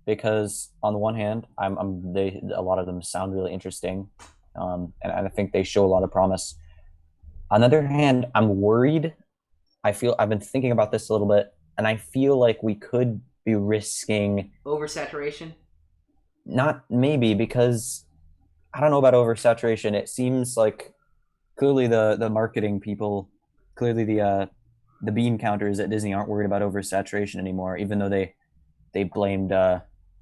because on the one hand, a lot of them sound really interesting, and I think they show a lot of promise. On the other hand, I'm worried. I've been thinking about this a little bit, and I feel like we could be risking Oversaturation? not maybe because I don't know about oversaturation. It seems like clearly the marketing people, clearly the bean counters at Disney aren't worried about oversaturation anymore, even though they blamed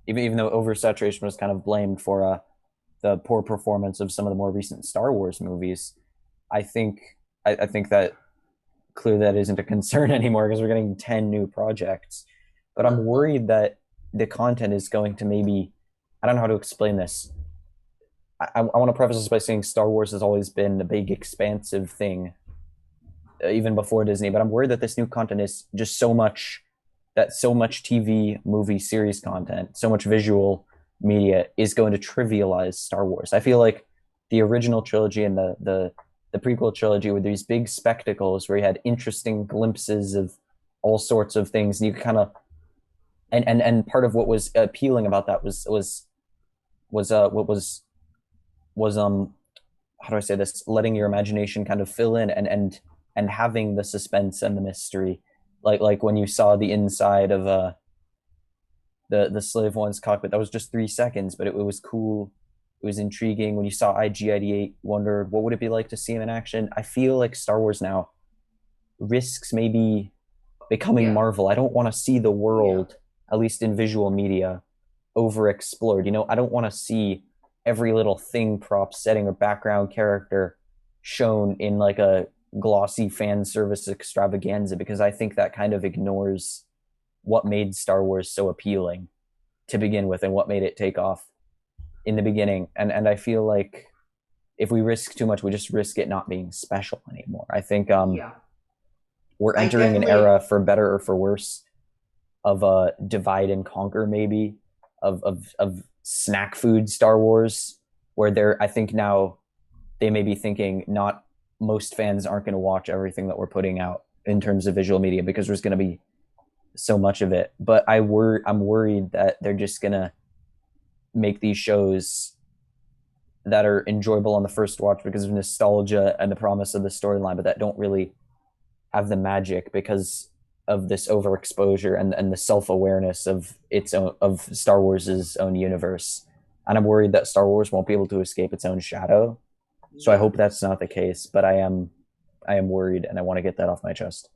even though oversaturation was kind of blamed for the poor performance of some of the more recent Star Wars movies. I think I think that clearly that isn't a concern anymore because we're getting 10 new projects. But I'm worried that the content is going to maybe, I don't know how to explain this. I want to preface this by saying Star Wars has always been a big, expansive thing, even before Disney. But I'm worried that this new content is just so much TV, movie, series content, so much visual media is going to trivialize Star Wars. I feel like the original trilogy and the prequel trilogy were these big spectacles where you had interesting glimpses of all sorts of things, and you kind of and part of what was appealing about that was how do I say this? Letting your imagination kind of fill in and having the suspense and the mystery, like when you saw the inside of the Slave One's cockpit. That was just 3 seconds, but it was cool. It was intriguing. When you saw IG-88, wondered what would it be like to see him in action. I feel like Star Wars now risks maybe becoming Marvel. I don't want to see the world, at least in visual media, overexplored. I don't want to see every little thing, prop, setting, or background character shown in like a glossy fan service extravaganza, because I think that kind of ignores what made Star Wars so appealing to begin with and what made it take off in the beginning. And I feel like if we risk too much, we just risk it not being special anymore. I think we're entering an era, for better or for worse, of a divide and conquer, maybe, of snack food Star Wars, where I think now they may be thinking not most fans aren't going to watch everything that we're putting out in terms of visual media because there's going to be so much of it. But I'm worried that they're just going to make these shows that are enjoyable on the first watch because of nostalgia and the promise of the storyline, but that don't really have the magic because of this overexposure and the self-awareness of of Star Wars's own universe. And I'm worried that Star Wars won't be able to escape its own shadow. So I hope that's not the case, but I am worried, and I want to get that off my chest.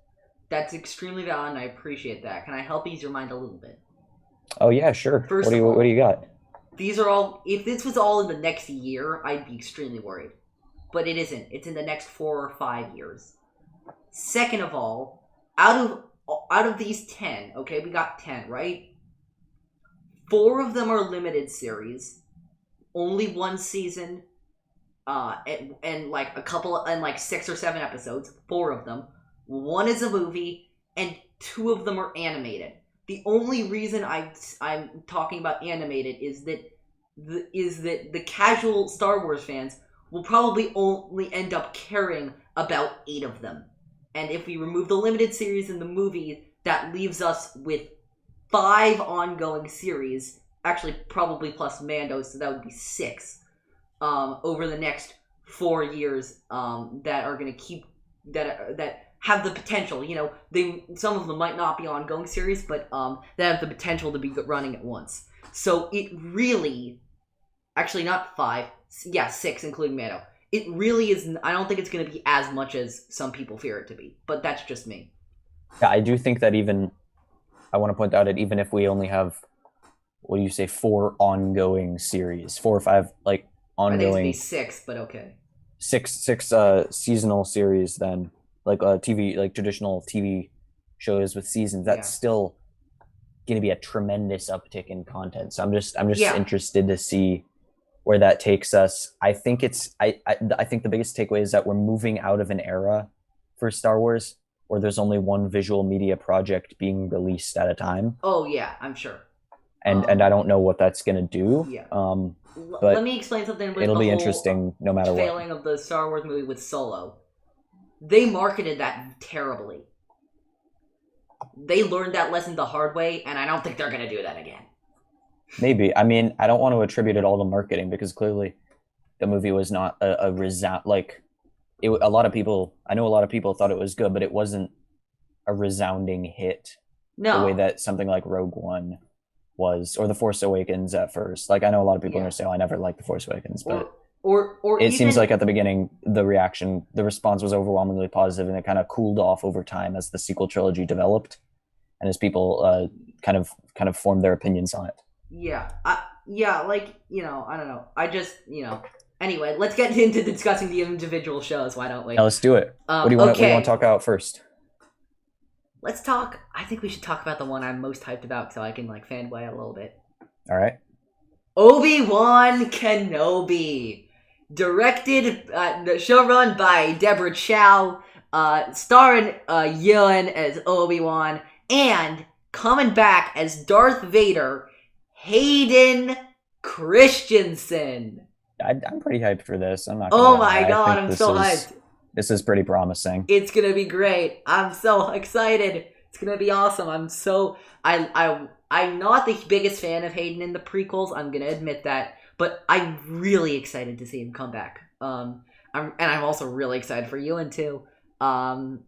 That's extremely valid, and I appreciate that. Can I help ease your mind a little bit? Oh yeah, sure. First what do you got? These are all. If this was all in the next year, I'd be extremely worried. But it isn't. It's in the next 4 or 5 years. Second of all, out of these 10, okay, we got 10, right? 4 of them are limited series, only 1 season, and like a couple, and like 6 or 7 episodes. 4 of them. 1 is a movie, and 2 of them are animated. The only reason I'm talking about animated is that the casual Star Wars fans will probably only end up caring about 8 of them. And if we remove the limited series and the movie, that leaves us with 5 ongoing series, actually probably plus Mando, so that would be 6, over the next 4 years, that are going to keep, that have the potential, some of them might not be ongoing series, but that have the potential to be running at once. So it really, actually not 5, 6 including Mando. It really is. I don't think it's going to be as much as some people fear it to be, but that's just me. Yeah, I do think that I want to point out that even if we only have, 4 ongoing series, 4 or 5 like ongoing. I think it's be 6, but okay. 6 seasonal series then. Like TV, like traditional TV shows with seasons, that's still going to be a tremendous uptick in content. So I'm just interested to see where that takes us. I think I think the biggest takeaway is that we're moving out of an era for Star Wars where there's only one visual media project being released at a time. Oh yeah, I'm sure. And I don't know what that's going to do. Yeah. But let me explain something. It'll be interesting no matter what. Failing of the Star Wars movie with Solo. They marketed that terribly. They learned that lesson the hard way, and I don't think they're going to do that again. Maybe. I mean, I don't want to attribute it all to marketing because clearly the movie was not a resound like it. A lot of people, I know a lot of people thought it was good, but it wasn't a resounding hit the way No. that something like Rogue One was, or The Force Awakens at first. Like I know a lot of people are Yeah. gonna say, "Oh, I never liked The Force Awakens," but Or it seems even like at the beginning the response was overwhelmingly positive, and it kind of cooled off over time as the sequel trilogy developed, and as people kind of formed their opinions on it. yeah. Like, I don't know. I just, Anyway, let's get into discussing the individual shows, why don't we? Now let's do it. What do you want? What do you want Okay. to talk about first? Let's talk. I think we should talk about the one I'm most hyped about so I can like fanboy a little bit. All right. Obi-Wan Kenobi. Directed, showrun by Deborah Chow, starring Ewan as Obi-Wan, and coming back as Darth Vader, Hayden Christensen. I'm pretty hyped for this. I'm not. Gonna Oh lie. my I god, think I'm this so is- hyped. This is pretty promising. It's gonna be great. I'm so excited. It's gonna be awesome. I'm not the biggest fan of Hayden in the prequels. I'm gonna admit that, but I'm really excited to see him come back. I'm also really excited for Ewan too. They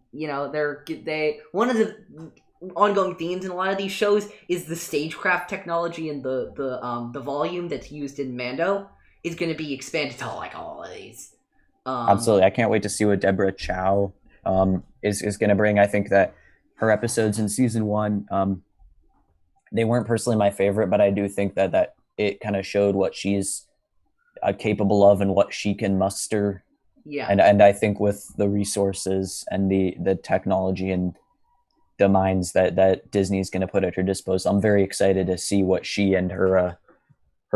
one of the ongoing themes in a lot of these shows is the stagecraft technology and the volume that's used in Mando is going to be expanded to like all of these. Absolutely. I can't wait to see what Deborah Chow is going to bring. I think that her episodes in season 1, they weren't personally my favorite, but I do think that it kind of showed what she's capable of and what she can muster. Yeah. And I think with the resources and the technology and the minds that Disney's going to put at her disposal, I'm very excited to see what she and her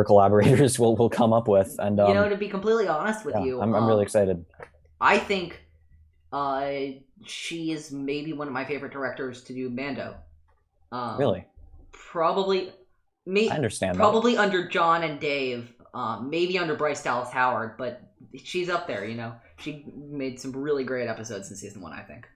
collaborators will come up with. And to be completely honest with you, I'm really excited. I think she is maybe one of my favorite directors to do Mando. Really? Probably, I understand probably that. Under John and Dave, maybe under Bryce Dallas Howard, but she's up there. She made some really great episodes in season 1, I think.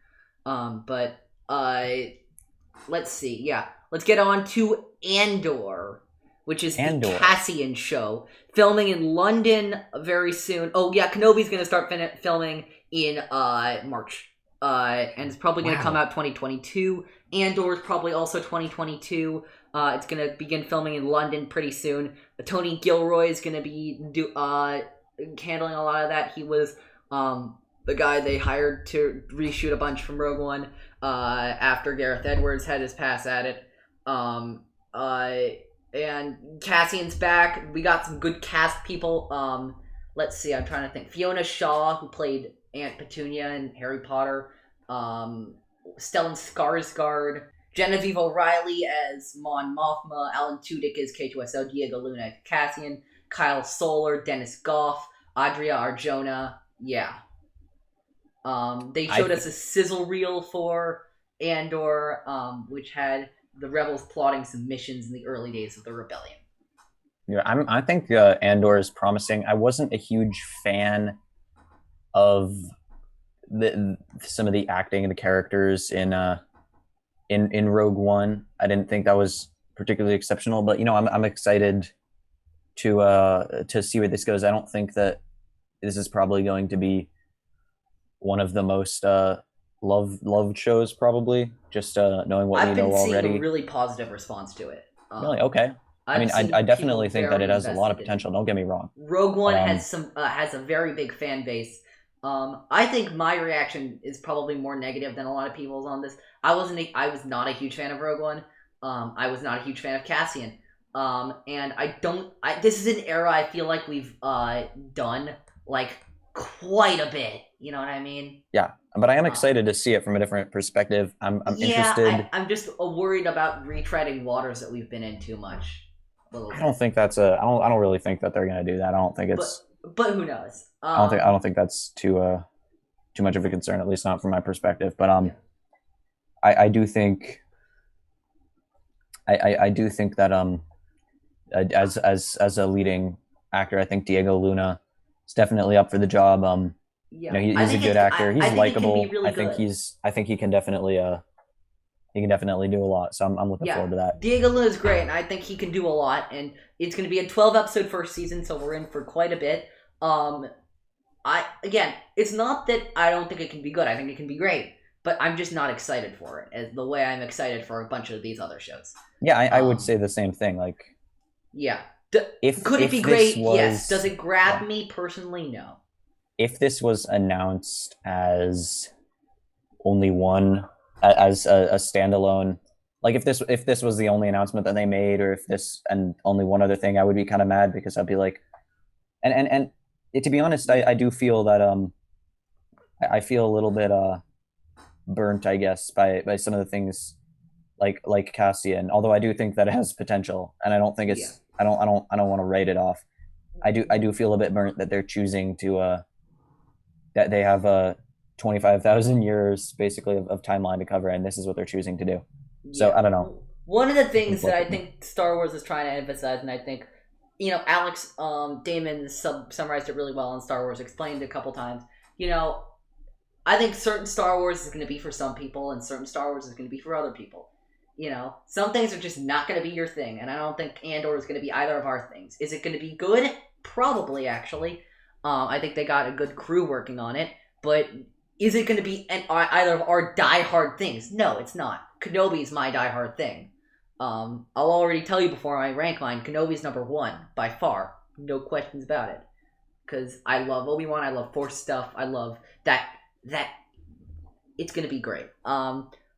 Let's see. Yeah, let's get on to Andor, which is the Cassian show, filming in London very soon. Oh yeah, Kenobi's gonna start filming in March, and it's probably gonna come out 2022. Andor's probably also 2022. It's gonna begin filming in London pretty soon. Tony Gilroy is gonna be handling a lot of that. He was the guy they hired to reshoot a bunch from Rogue One after Gareth Edwards had his pass at it. And Cassian's back. We got some good cast people. Let's see, I'm trying to think. Fiona Shaw, who played Aunt Petunia in Harry Potter. Stellan Skarsgård. Genevieve O'Reilly as Mon Mothma. Alan Tudyk as K2SO. Diego Luna as Cassian. Kyle Solar. Dennis Goff. Adria Arjona. Yeah. They showed us a sizzle reel for Andor, which had the rebels plotting some missions in the early days of the rebellion. Yeah, I think Andor is promising. I wasn't a huge fan of some of the acting of the characters in Rogue One. I didn't think that was particularly exceptional, but I'm excited to see where this goes. I don't think that this is probably going to be one of the most loved shows, probably, just knowing what we know already. I've been seeing a really positive response to it. Really? Okay. I definitely think that it has a lot of potential. Don't get me wrong. Rogue One has a very big fan base. I think my reaction is probably more negative than a lot of people's on this. I was not a huge fan of Rogue One. I was not a huge fan of Cassian. And this is an era I feel like we've done like quite a bit. You know what I mean? Yeah, but I am excited to see it from a different perspective. I'm interested. I'm just worried about retreading waters that we've been in too much. I don't think that's I don't really think that they're gonna do that. I don't think it's. But who knows? I don't think that's too much of a concern, at least not from my perspective. But I do think. I do think that as a leading actor, I think Diego Luna is definitely up for the job. He's a good actor. He's likable. I think he can definitely he can definitely do a lot. So I'm looking forward to that. Diego Luna is great, and I think he can do a lot. And it's going to be a 12-episode first season, so we're in for quite a bit. It's not that I don't think it can be good. I think it can be great, but I'm just not excited for it as the way I'm excited for a bunch of these other shows. Yeah, I would say the same thing. Like, yeah, could it be great? Yes. Does it grab me personally? No. If this was announced as only one, as a standalone, like if this was the only announcement that they made, or if this and only one other thing, I would be kind of mad because I'd be like, and to be honest, I do feel that I feel a little bit burnt, I guess, by some of the things like Cassian. Although I do think that it has potential, and I don't think it's I don't want to write it off. I do feel a bit burnt that they're choosing to that they have 25,000 years basically of timeline to cover, and this is what they're choosing to do. So I don't know. One of the things that I think Star Wars is trying to emphasize, and I think Alex Damon summarized it really well on Star Wars, explained it a couple times. I think certain Star Wars is going to be for some people, and certain Star Wars is going to be for other people. Some things are just not going to be your thing, and I don't think Andor is going to be either of our things. Is it going to be good? Probably, actually. I think they got a good crew working on it, but is it going to be either of our die-hard things? No, it's not. Kenobi's my die-hard thing. I'll already tell you before I rank mine, Kenobi's number 1, by far. No questions about it. Because I love Obi-Wan, I love Force stuff, I love that it's going to be great.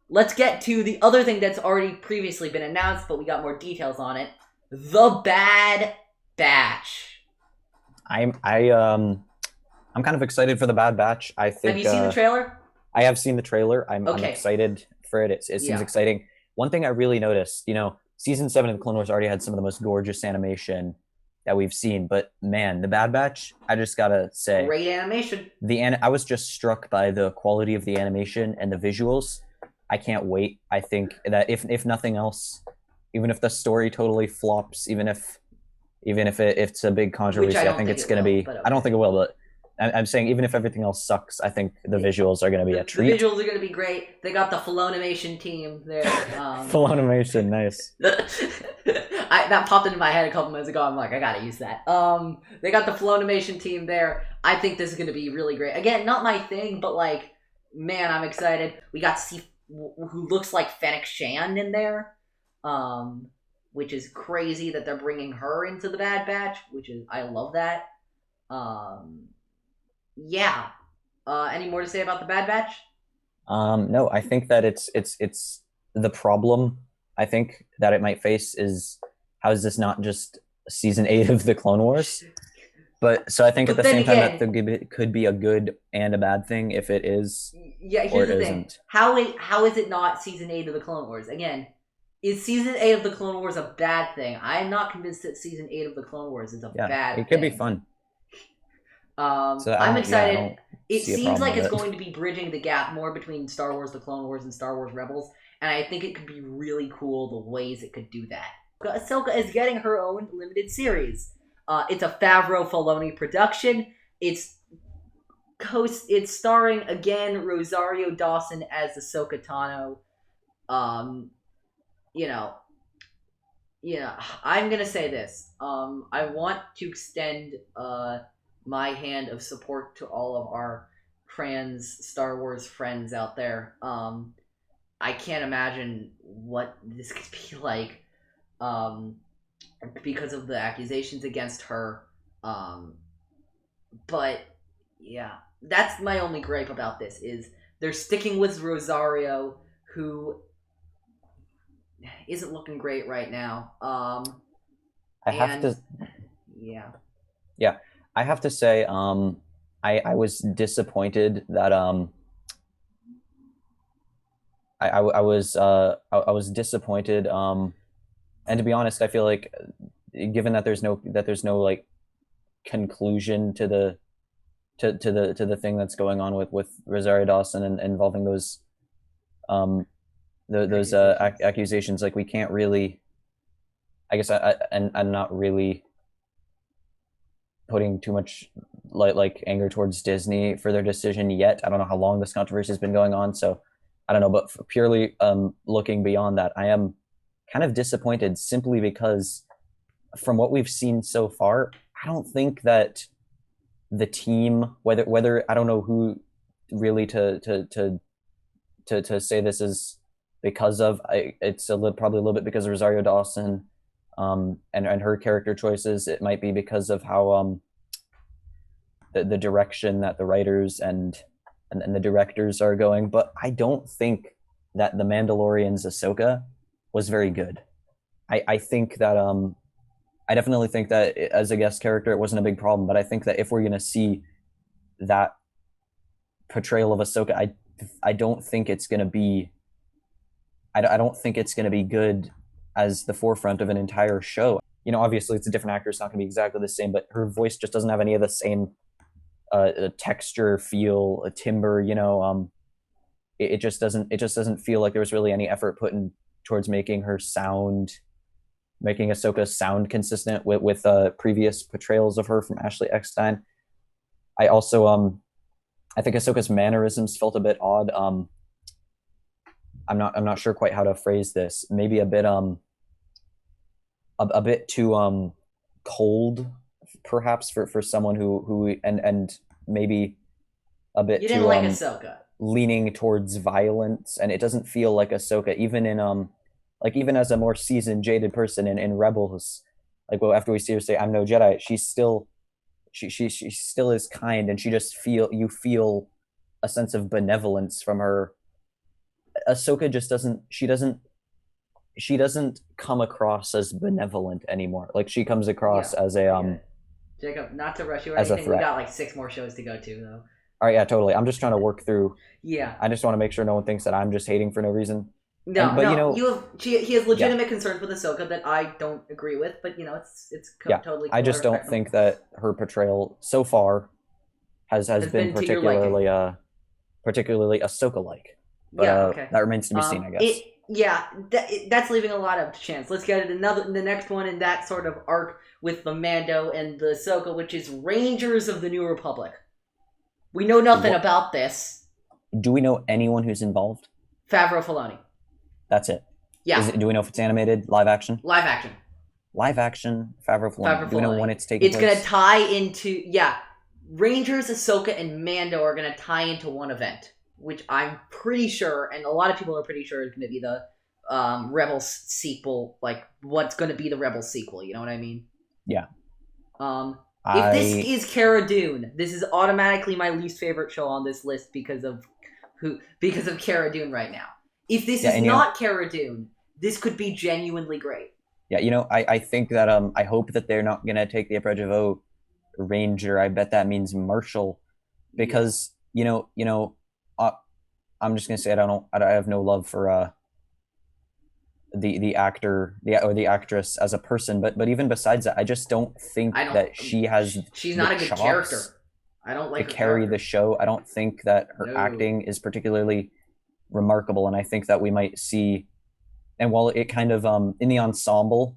Let's get to the other thing that's already previously been announced, but we got more details on it. The Bad Batch. I'm kind of excited for the Bad Batch. I think. Have you seen the trailer? I have seen the trailer. I'm excited for it. It seems exciting. One thing I really noticed, season 7 of the Clone Wars already had some of the most gorgeous animation that we've seen, but man, the Bad Batch, I just gotta say, great animation. I was just struck by the quality of the animation and the visuals. I can't wait. I think that if nothing else, even if the story totally flops, even if it's a big controversy, I think it's going to be. Okay. I don't think it will, but I'm saying even if everything else sucks, I think the visuals are going to be a treat. The visuals are going to be great. They got the Filonimation team there. Filonimation, nice. That popped into my head a couple minutes ago. I'm like, I got to use that. They got the Filonimation team there. I think this is going to be really great. Again, not my thing, but man, I'm excited. We got to see who looks like Fennec Shand in there. Which is crazy that they're bringing her into the Bad Batch, I love that. Any more to say about the Bad Batch? No, I think that it's the problem I think that it might face is how is this not just season 8 of the Clone Wars? But so I think at the same time that it could be a good and a bad thing if it is. Yeah, here's the thing. How is it not season 8 of the Clone Wars? Again, is season 8 of the Clone Wars a bad thing? I am not convinced that season 8 of the Clone Wars is a bad thing. It could be fun. I'm excited. It seems like it's going to be bridging the gap more between Star Wars The Clone Wars and Star Wars Rebels, and I think it could be really cool the ways it could do that. Ahsoka is getting her own limited series. It's a Favreau-Filoni production. It's starring, again, Rosario Dawson as Ahsoka Tano. I'm gonna say this. I want to extend my hand of support to all of our trans Star Wars friends out there. I can't imagine what this could be like because of the accusations against her. But yeah, that's my only gripe about this is they're sticking with Rosario, who isn't looking great right now. I have to say, I was disappointed that I was disappointed. And to be honest, I feel like given that there's no like conclusion to the thing that's going on with Rosario Dawson and involving those accusations, like we can't really, I guess I'm not really putting too much like anger towards Disney for their decision yet. I don't know how long this controversy has been going on, so I don't know, but purely looking beyond that, I am kind of disappointed simply because from what we've seen so far, I don't think that the team, whether I don't know who really to say this is because of, it's probably a little bit because of Rosario Dawson, and her character choices. It might be because of how the direction that the writers and the directors are going, but I don't think that the Mandalorian's Ahsoka was very good. I think that I definitely think that as a guest character it wasn't a big problem, but I think that if we're gonna see that portrayal of Ahsoka, I don't think it's gonna be I don't think it's gonna be good as the forefront of an entire show. You know, obviously it's a different actor, it's not gonna be exactly the same, but her voice just doesn't have any of the same texture, feel, timbre. You know, it just doesn't feel like there was really any effort put in towards making Ahsoka sound consistent with previous portrayals of her from Ashley Eckstein. I also I think Ahsoka's mannerisms felt a bit odd. I'm not sure quite how to phrase this. Maybe a bit a bit too cold, perhaps for someone who and maybe a bit You didn't too like Ahsoka. leaning towards violence, and it doesn't feel like Ahsoka even in like even as a more seasoned, jaded person in Rebels. Like, well, after we see her say "I'm no Jedi," she's still she still is kind, and you feel a sense of benevolence from her. Ahsoka just doesn't come across as benevolent anymore. Like, she comes across Yeah, as a Jacob, not to rush you or as a anything. We threat. got like 6 more shows to go to, though. All right, yeah, totally. I'm just trying to work through. Yeah. I just want to make sure no one thinks that I'm just hating for no reason. No, But no, you know, he has legitimate concerns with Ahsoka that I don't agree with, but you know, yeah, totally. I Cool. just don't think that her portrayal so far has been to your liking. particularly Ahsoka like. But Yeah, okay. that remains to be seen, I guess. That's leaving a lot of chance. Let's get the next one in that sort of arc with the Mando and the Ahsoka, which is Rangers of the New Republic. We know nothing about this. Do we know anyone who's involved? Favreau Filoni. That's it. Yeah. Do we know if it's animated, live action? Live action. Live action, Favreau Filoni. Do we know when it's taking place? place? It's going to tie into... Yeah. Rangers, Ahsoka, and Mando are going to tie into one event, which I'm pretty sure, and a lot of people are pretty sure, is going to be the Rebels sequel. Like, what's going to be the Rebels sequel, you know what I mean? Yeah. If this is Cara Dune, this is automatically my least favorite show on this list because of Cara Dune right now. If this is not Cara Dune, this could be genuinely great. Yeah, you know, I think that I hope that they're not gonna take the approach of, oh, Ranger. I bet that means Marshal, because you know, I'm just gonna say I have no love for the actor, or the actress as a person, but even besides that, I just don't think that she's not a good character. I don't like to carry the show. I don't think that her acting is particularly remarkable, and I think that we might see, and while it kind of in the ensemble,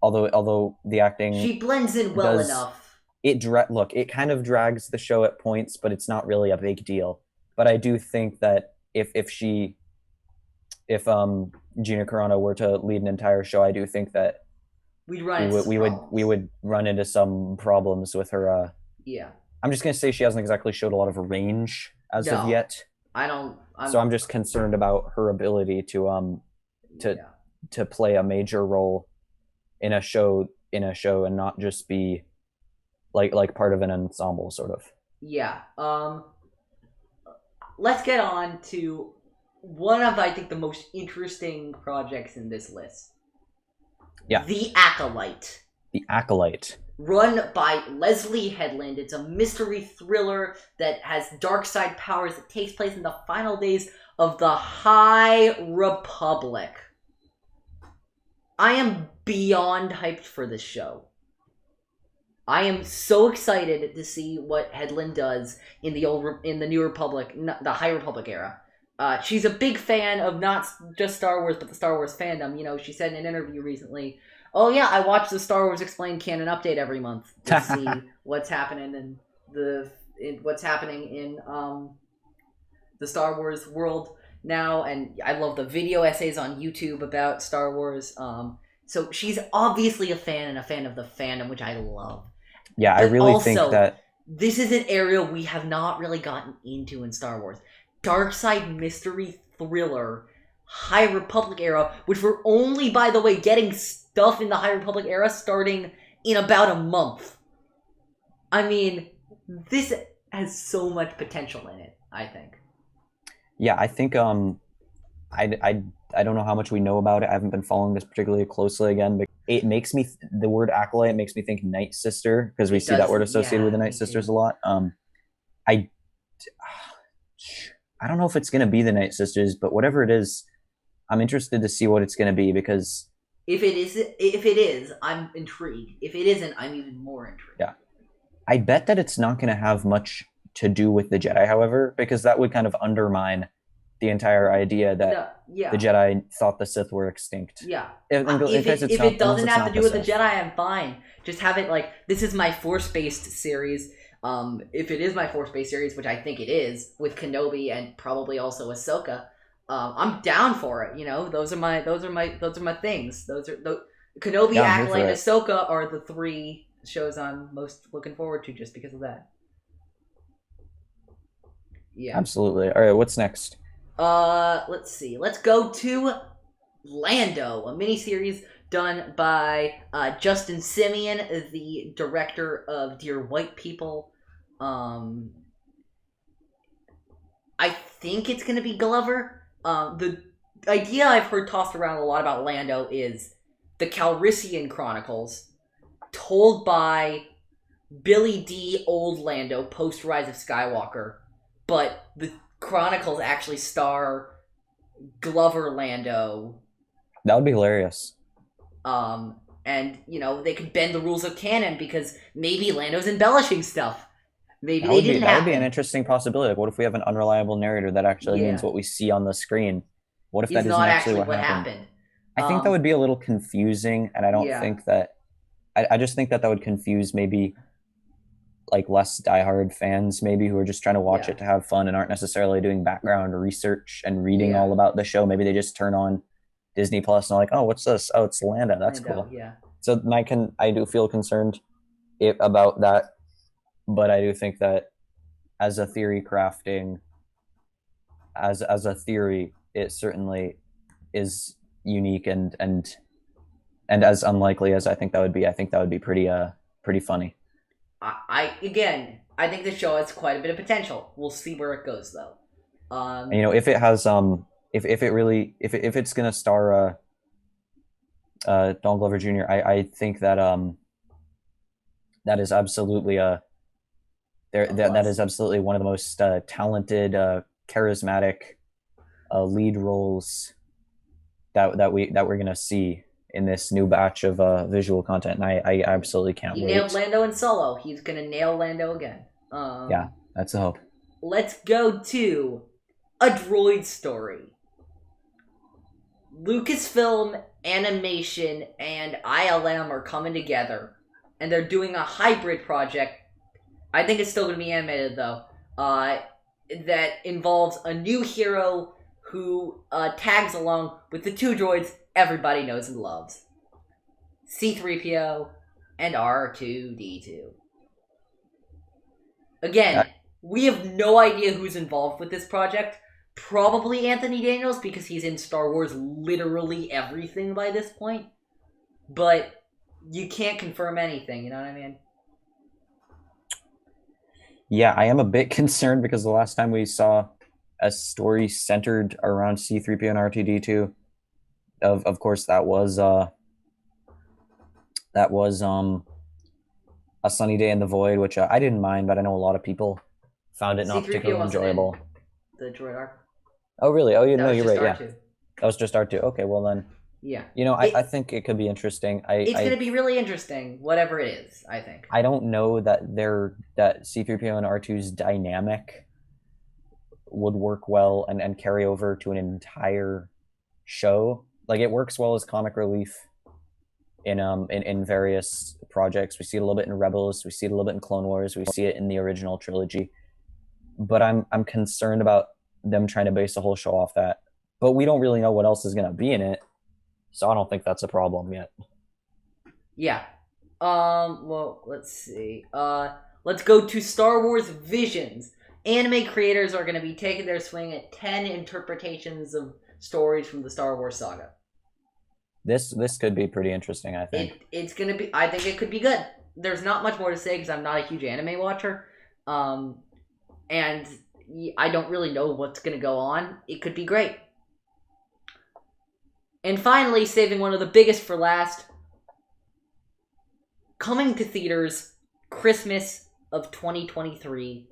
although the acting, she blends in well enough. It kind of drags the show at points, but it's not really a big deal. But I do think that if Gina Carano were to lead an entire show, I do think that we would run into some problems with her. Yeah, I'm just gonna say she hasn't exactly showed a lot of range as of yet. So I'm just concerned about her ability to play a major role in a show and not just be like part of an ensemble, sort of. Yeah. Let's get on to one of, I think, the most interesting projects in this list. Yeah. The Acolyte. The Acolyte. Run by Leslie Headland. It's a mystery thriller that has dark side powers that takes place in the final days of the High Republic. I am beyond hyped for this show. I am so excited to see what Headland does in the New Republic, the High Republic era. She's a big fan of not just Star Wars, but the Star Wars fandom. You know, she said in an interview recently, "Oh yeah, I watch the Star Wars Explained canon update every month to see what's happening in the Star Wars world." now, and I love the video essays on YouTube about Star Wars. So she's obviously a fan and a fan of the fandom, which I love. Yeah, I But really also, think that this is an area we have not really gotten into in Star Wars. Dark side mystery thriller, High Republic era, which we're only, by the way, getting stuff in the High Republic era starting in about a month. I mean, this has so much potential in it, I think. yeah, I think I don't know how much we know about it. I haven't been following this particularly closely again, but it makes me the word acolyte makes me think Night Sister because we It see that does, word associated with the yeah, Night me Sisters too. a lot. I I don't know if it's gonna be the Night Sisters, but whatever it is, I'm interested to see what it's gonna be because If it is, I'm intrigued. If it isn't, I'm even more intrigued. yeah, I bet that it's not gonna have much to do with the Jedi, however, because that would kind of undermine the entire idea that No, yeah. the Jedi thought the Sith were extinct. Yeah. In case it's If not, it unless doesn't it's have to not do with the Sith. Jedi, I'm fine. Just have it like this is my Force-based series. If it is my Force-based series, which I think it is, with Kenobi and probably also Ahsoka, I'm down for it. You know, those are my things. Kenobi, Yeah, I'm here for Acolyte, and it. Ahsoka are the three shows I'm most looking forward to, just because of that. Yeah. Absolutely. All right, what's next? Let's see. Let's go to Lando, a miniseries done by Justin Simeon, the director of Dear White People. I think it's going to be Gulliver. The idea I've heard tossed around a lot about Lando is the Calrissian Chronicles, told by Billy D. Old Lando, post Rise of Skywalker, but the Chronicles actually star Glover Lando. That would be hilarious. And you know they could bend the rules of canon because maybe Lando's embellishing stuff. Maybe they didn't That would be an happen. interesting possibility. Like, what if we have an unreliable narrator that actually Yeah. means what we see on the screen? What if Is that isn't not actually actually what happened? happened. I think that would be a little confusing, and I don't Yeah. think that. I just think that would confuse maybe like less diehard fans, maybe who are just trying to watch Yeah. it to have fun and aren't necessarily doing background research and reading Yeah. all about the show. Maybe they just turn on Disney Plus and are like, oh, what's this? Oh, it's Lando. That's Lando, cool. yeah. So I do feel concerned about that, but I do think that as a theory crafting, as a theory, it certainly is unique and as unlikely as I think that would be. I think that would be pretty funny. I think the show has quite a bit of potential. We'll see where it goes though. And, you know, if it has if it's gonna star Don Glover Jr., I think that that is absolutely that is absolutely one of the most talented, charismatic lead roles that we're gonna see in this new batch of visual content, and I absolutely can't He wait. nailed Lando in Solo. He's gonna nail Lando again. Yeah, that's the hope. Let's go to A Droid Story. Lucasfilm Animation and ILM are coming together, and they're doing a hybrid project. I think it's still going to be animated though. That involves a new hero who tags along with the two droids everybody knows and loves, C-3PO and R2-D2. Again, we have no idea who's involved with this project. Probably Anthony Daniels, because he's in Star Wars literally everything by this point. But you can't confirm anything, you know what I mean? Yeah, I am a bit concerned because the last time we saw a story centered around C-3PO and R2-D2, of course that was A Sunny Day in the Void, which I didn't mind, but I know a lot of people found it not C-3PO particularly wasn't enjoyable. in the droid arc. Oh, really? Oh, That no, was you're just right. R2. Yeah, that was just R2. Okay, well then, Yeah. you know, I think it could be interesting. It's going to be really interesting, whatever it is, I think. I don't know that that C-3PO and R2's dynamic would work well and carry over to an entire show. Like, it works well as comic relief in various projects. We see it a little bit in Rebels, we see it a little bit in Clone Wars, we see it in the original trilogy. But I'm concerned about them trying to base the whole show off that. but we don't really know what else is going to be in it. So I don't think that's a problem yet. Yeah. Well, let's see. Let's go to Star Wars Visions. Anime creators are going to be taking their swing at 10 interpretations of stories from the Star Wars saga. This could be pretty interesting, I think. It's going to be... I think it could be good. There's not much more to say because I'm not a huge anime watcher. And I don't really know what's going to go on. It could be great. And finally, saving one of the biggest for last, coming to theaters Christmas of 2023.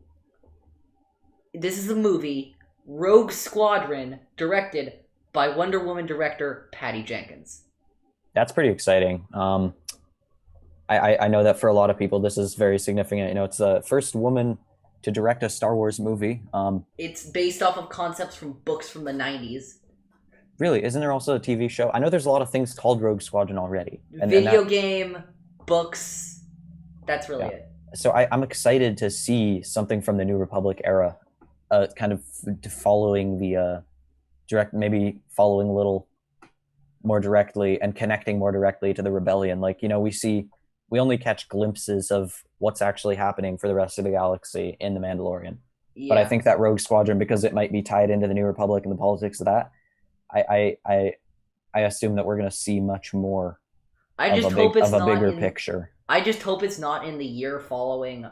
This is a movie, Rogue Squadron, directed by Wonder Woman director Patty Jenkins. That's pretty exciting. I know that for a lot of people, this is very significant. You know, it's the first woman to direct a Star Wars movie. It's based off of concepts from books from the 90s. Really? Isn't there also a TV show? I know there's a lot of things called Rogue Squadron already. Video game, books, that's really it. So I'm excited to see something from the New Republic era, kind of following the maybe following a little more directly and connecting more directly to the rebellion. Like, you know, we only catch glimpses of what's actually happening for the rest of the galaxy in The Mandalorian. Yeah. But I think that Rogue Squadron, because it might be tied into the New Republic and the politics of that, I assume that we're going to see much more of a bigger picture. I just hope it's not in the year following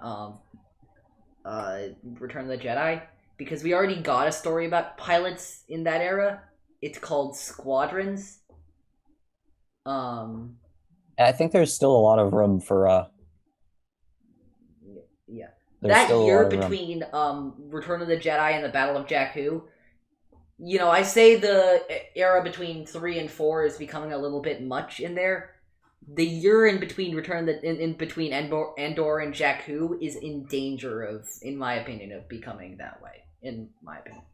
Return of the Jedi, because we already got a story about pilots in that era. It's called Squadrons. I think there's still a lot of room for yeah. That year between Return of the Jedi and the Battle of Jakku, you know, I say the era between 3 and 4 is becoming a little bit much in there. The year in between in between Andor and Jakku is in danger of, in my opinion, of becoming that way. In my opinion,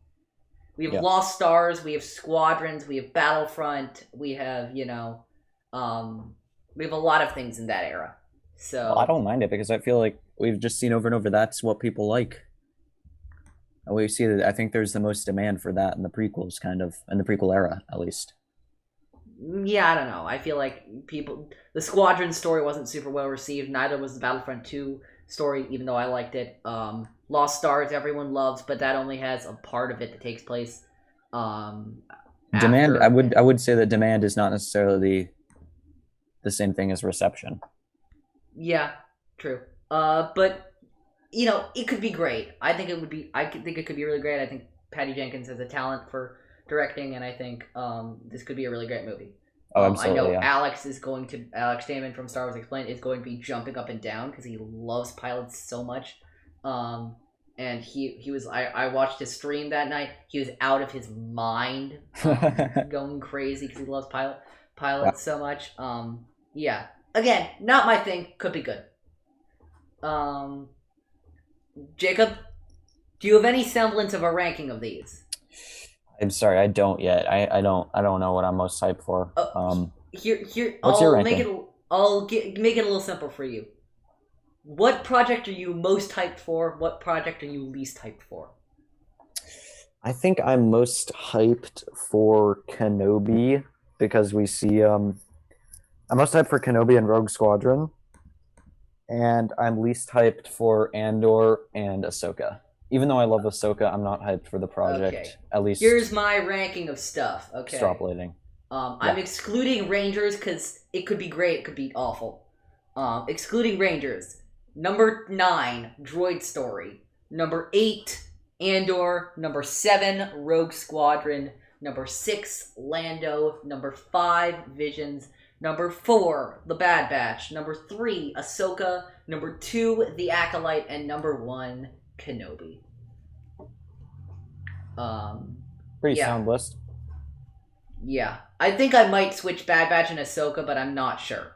we have Lost Stars, we have Squadrons, we have Battlefront, we have we have a lot of things in that era. So well, I don't mind it because I feel like we've just seen over and over that's what people like. We see that I think there's the most demand for that in the prequels, kind of, in the prequel era, at least. Yeah, I don't know. I feel like the Squadron story wasn't super well received. Neither was the Battlefront 2 story, even though I liked it. Lost Stars, everyone loves, but that only has a part of it that takes place. Demand. I would say that demand is not necessarily the same thing as reception. Yeah, true. But you know, it could be great. I think it would be. I think it could be really great. I think Patty Jenkins has a talent for directing, and I think this could be a really great movie. Oh, absolutely. I know yeah. Alex Damon from Star Wars Explained is going to be jumping up and down because he loves pilots so much. And he was. I watched his stream that night. He was out of his mind, going crazy because he loves pilots so much. Yeah. Again, not my thing. Could be good. Jacob, do you have any semblance of a ranking of these? I'm sorry, I don't yet. I don't know what I'm most hyped for. Here. What's your ranking? Make it a little simple for you. What project are you most hyped for? What project are you least hyped for? I think I'm most hyped for Kenobi because we see. I'm most hyped for Kenobi and Rogue Squadron. And I'm least hyped for Andor and Ahsoka. Even though I love Ahsoka, I'm not hyped for the project. Okay. At least here's my ranking of stuff. Okay. Extrapolating. I'm excluding Rangers because it could be great, it could be awful. Excluding Rangers. Number 9, Droid Story. Number 8, Andor. Number 7, Rogue Squadron. Number 6, Lando. Number 5, Visions. Number 4, The Bad Batch. Number 3, Ahsoka. Number 2, The Acolyte. And number 1, Kenobi. Pretty sound list. Yeah. I think I might switch Bad Batch and Ahsoka, but I'm not sure.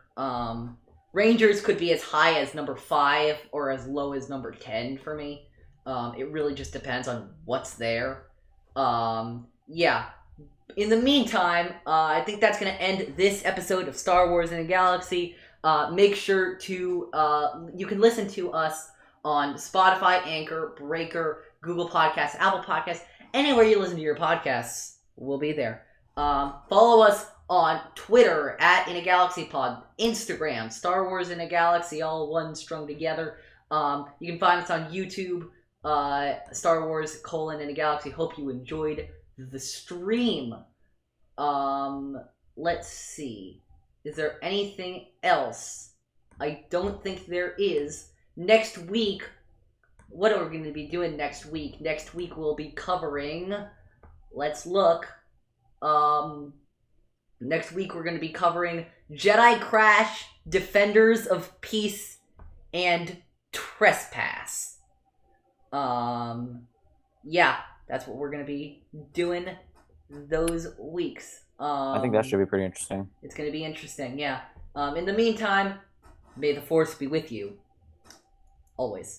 Rangers could be as high as number 5 or as low as number 10 for me. It really just depends on what's there. Yeah. In the meantime, I think that's going to end this episode of Star Wars in a Galaxy. Make sure to, you can listen to us on Spotify, Anchor, Breaker, Google Podcasts, Apple Podcasts, anywhere you listen to your podcasts. We'll be there. Follow us on Twitter at In a Galaxy Pod, Instagram, Star Wars in a Galaxy, all one strung together. You can find us on YouTube, Star Wars: In a Galaxy. Hope you enjoyed the stream. Let's see. Is there anything else? I don't think there is. Next week, what are we going to be doing next week? Next week we'll be covering... Let's look. Next week we're going to be covering Jedi Crash, Defenders of Peace, and Trespass. Yeah, that's what we're going to be doing those weeks. I think that should be pretty interesting. It's going to be interesting, yeah. In the meantime, may the Force be with you. Always.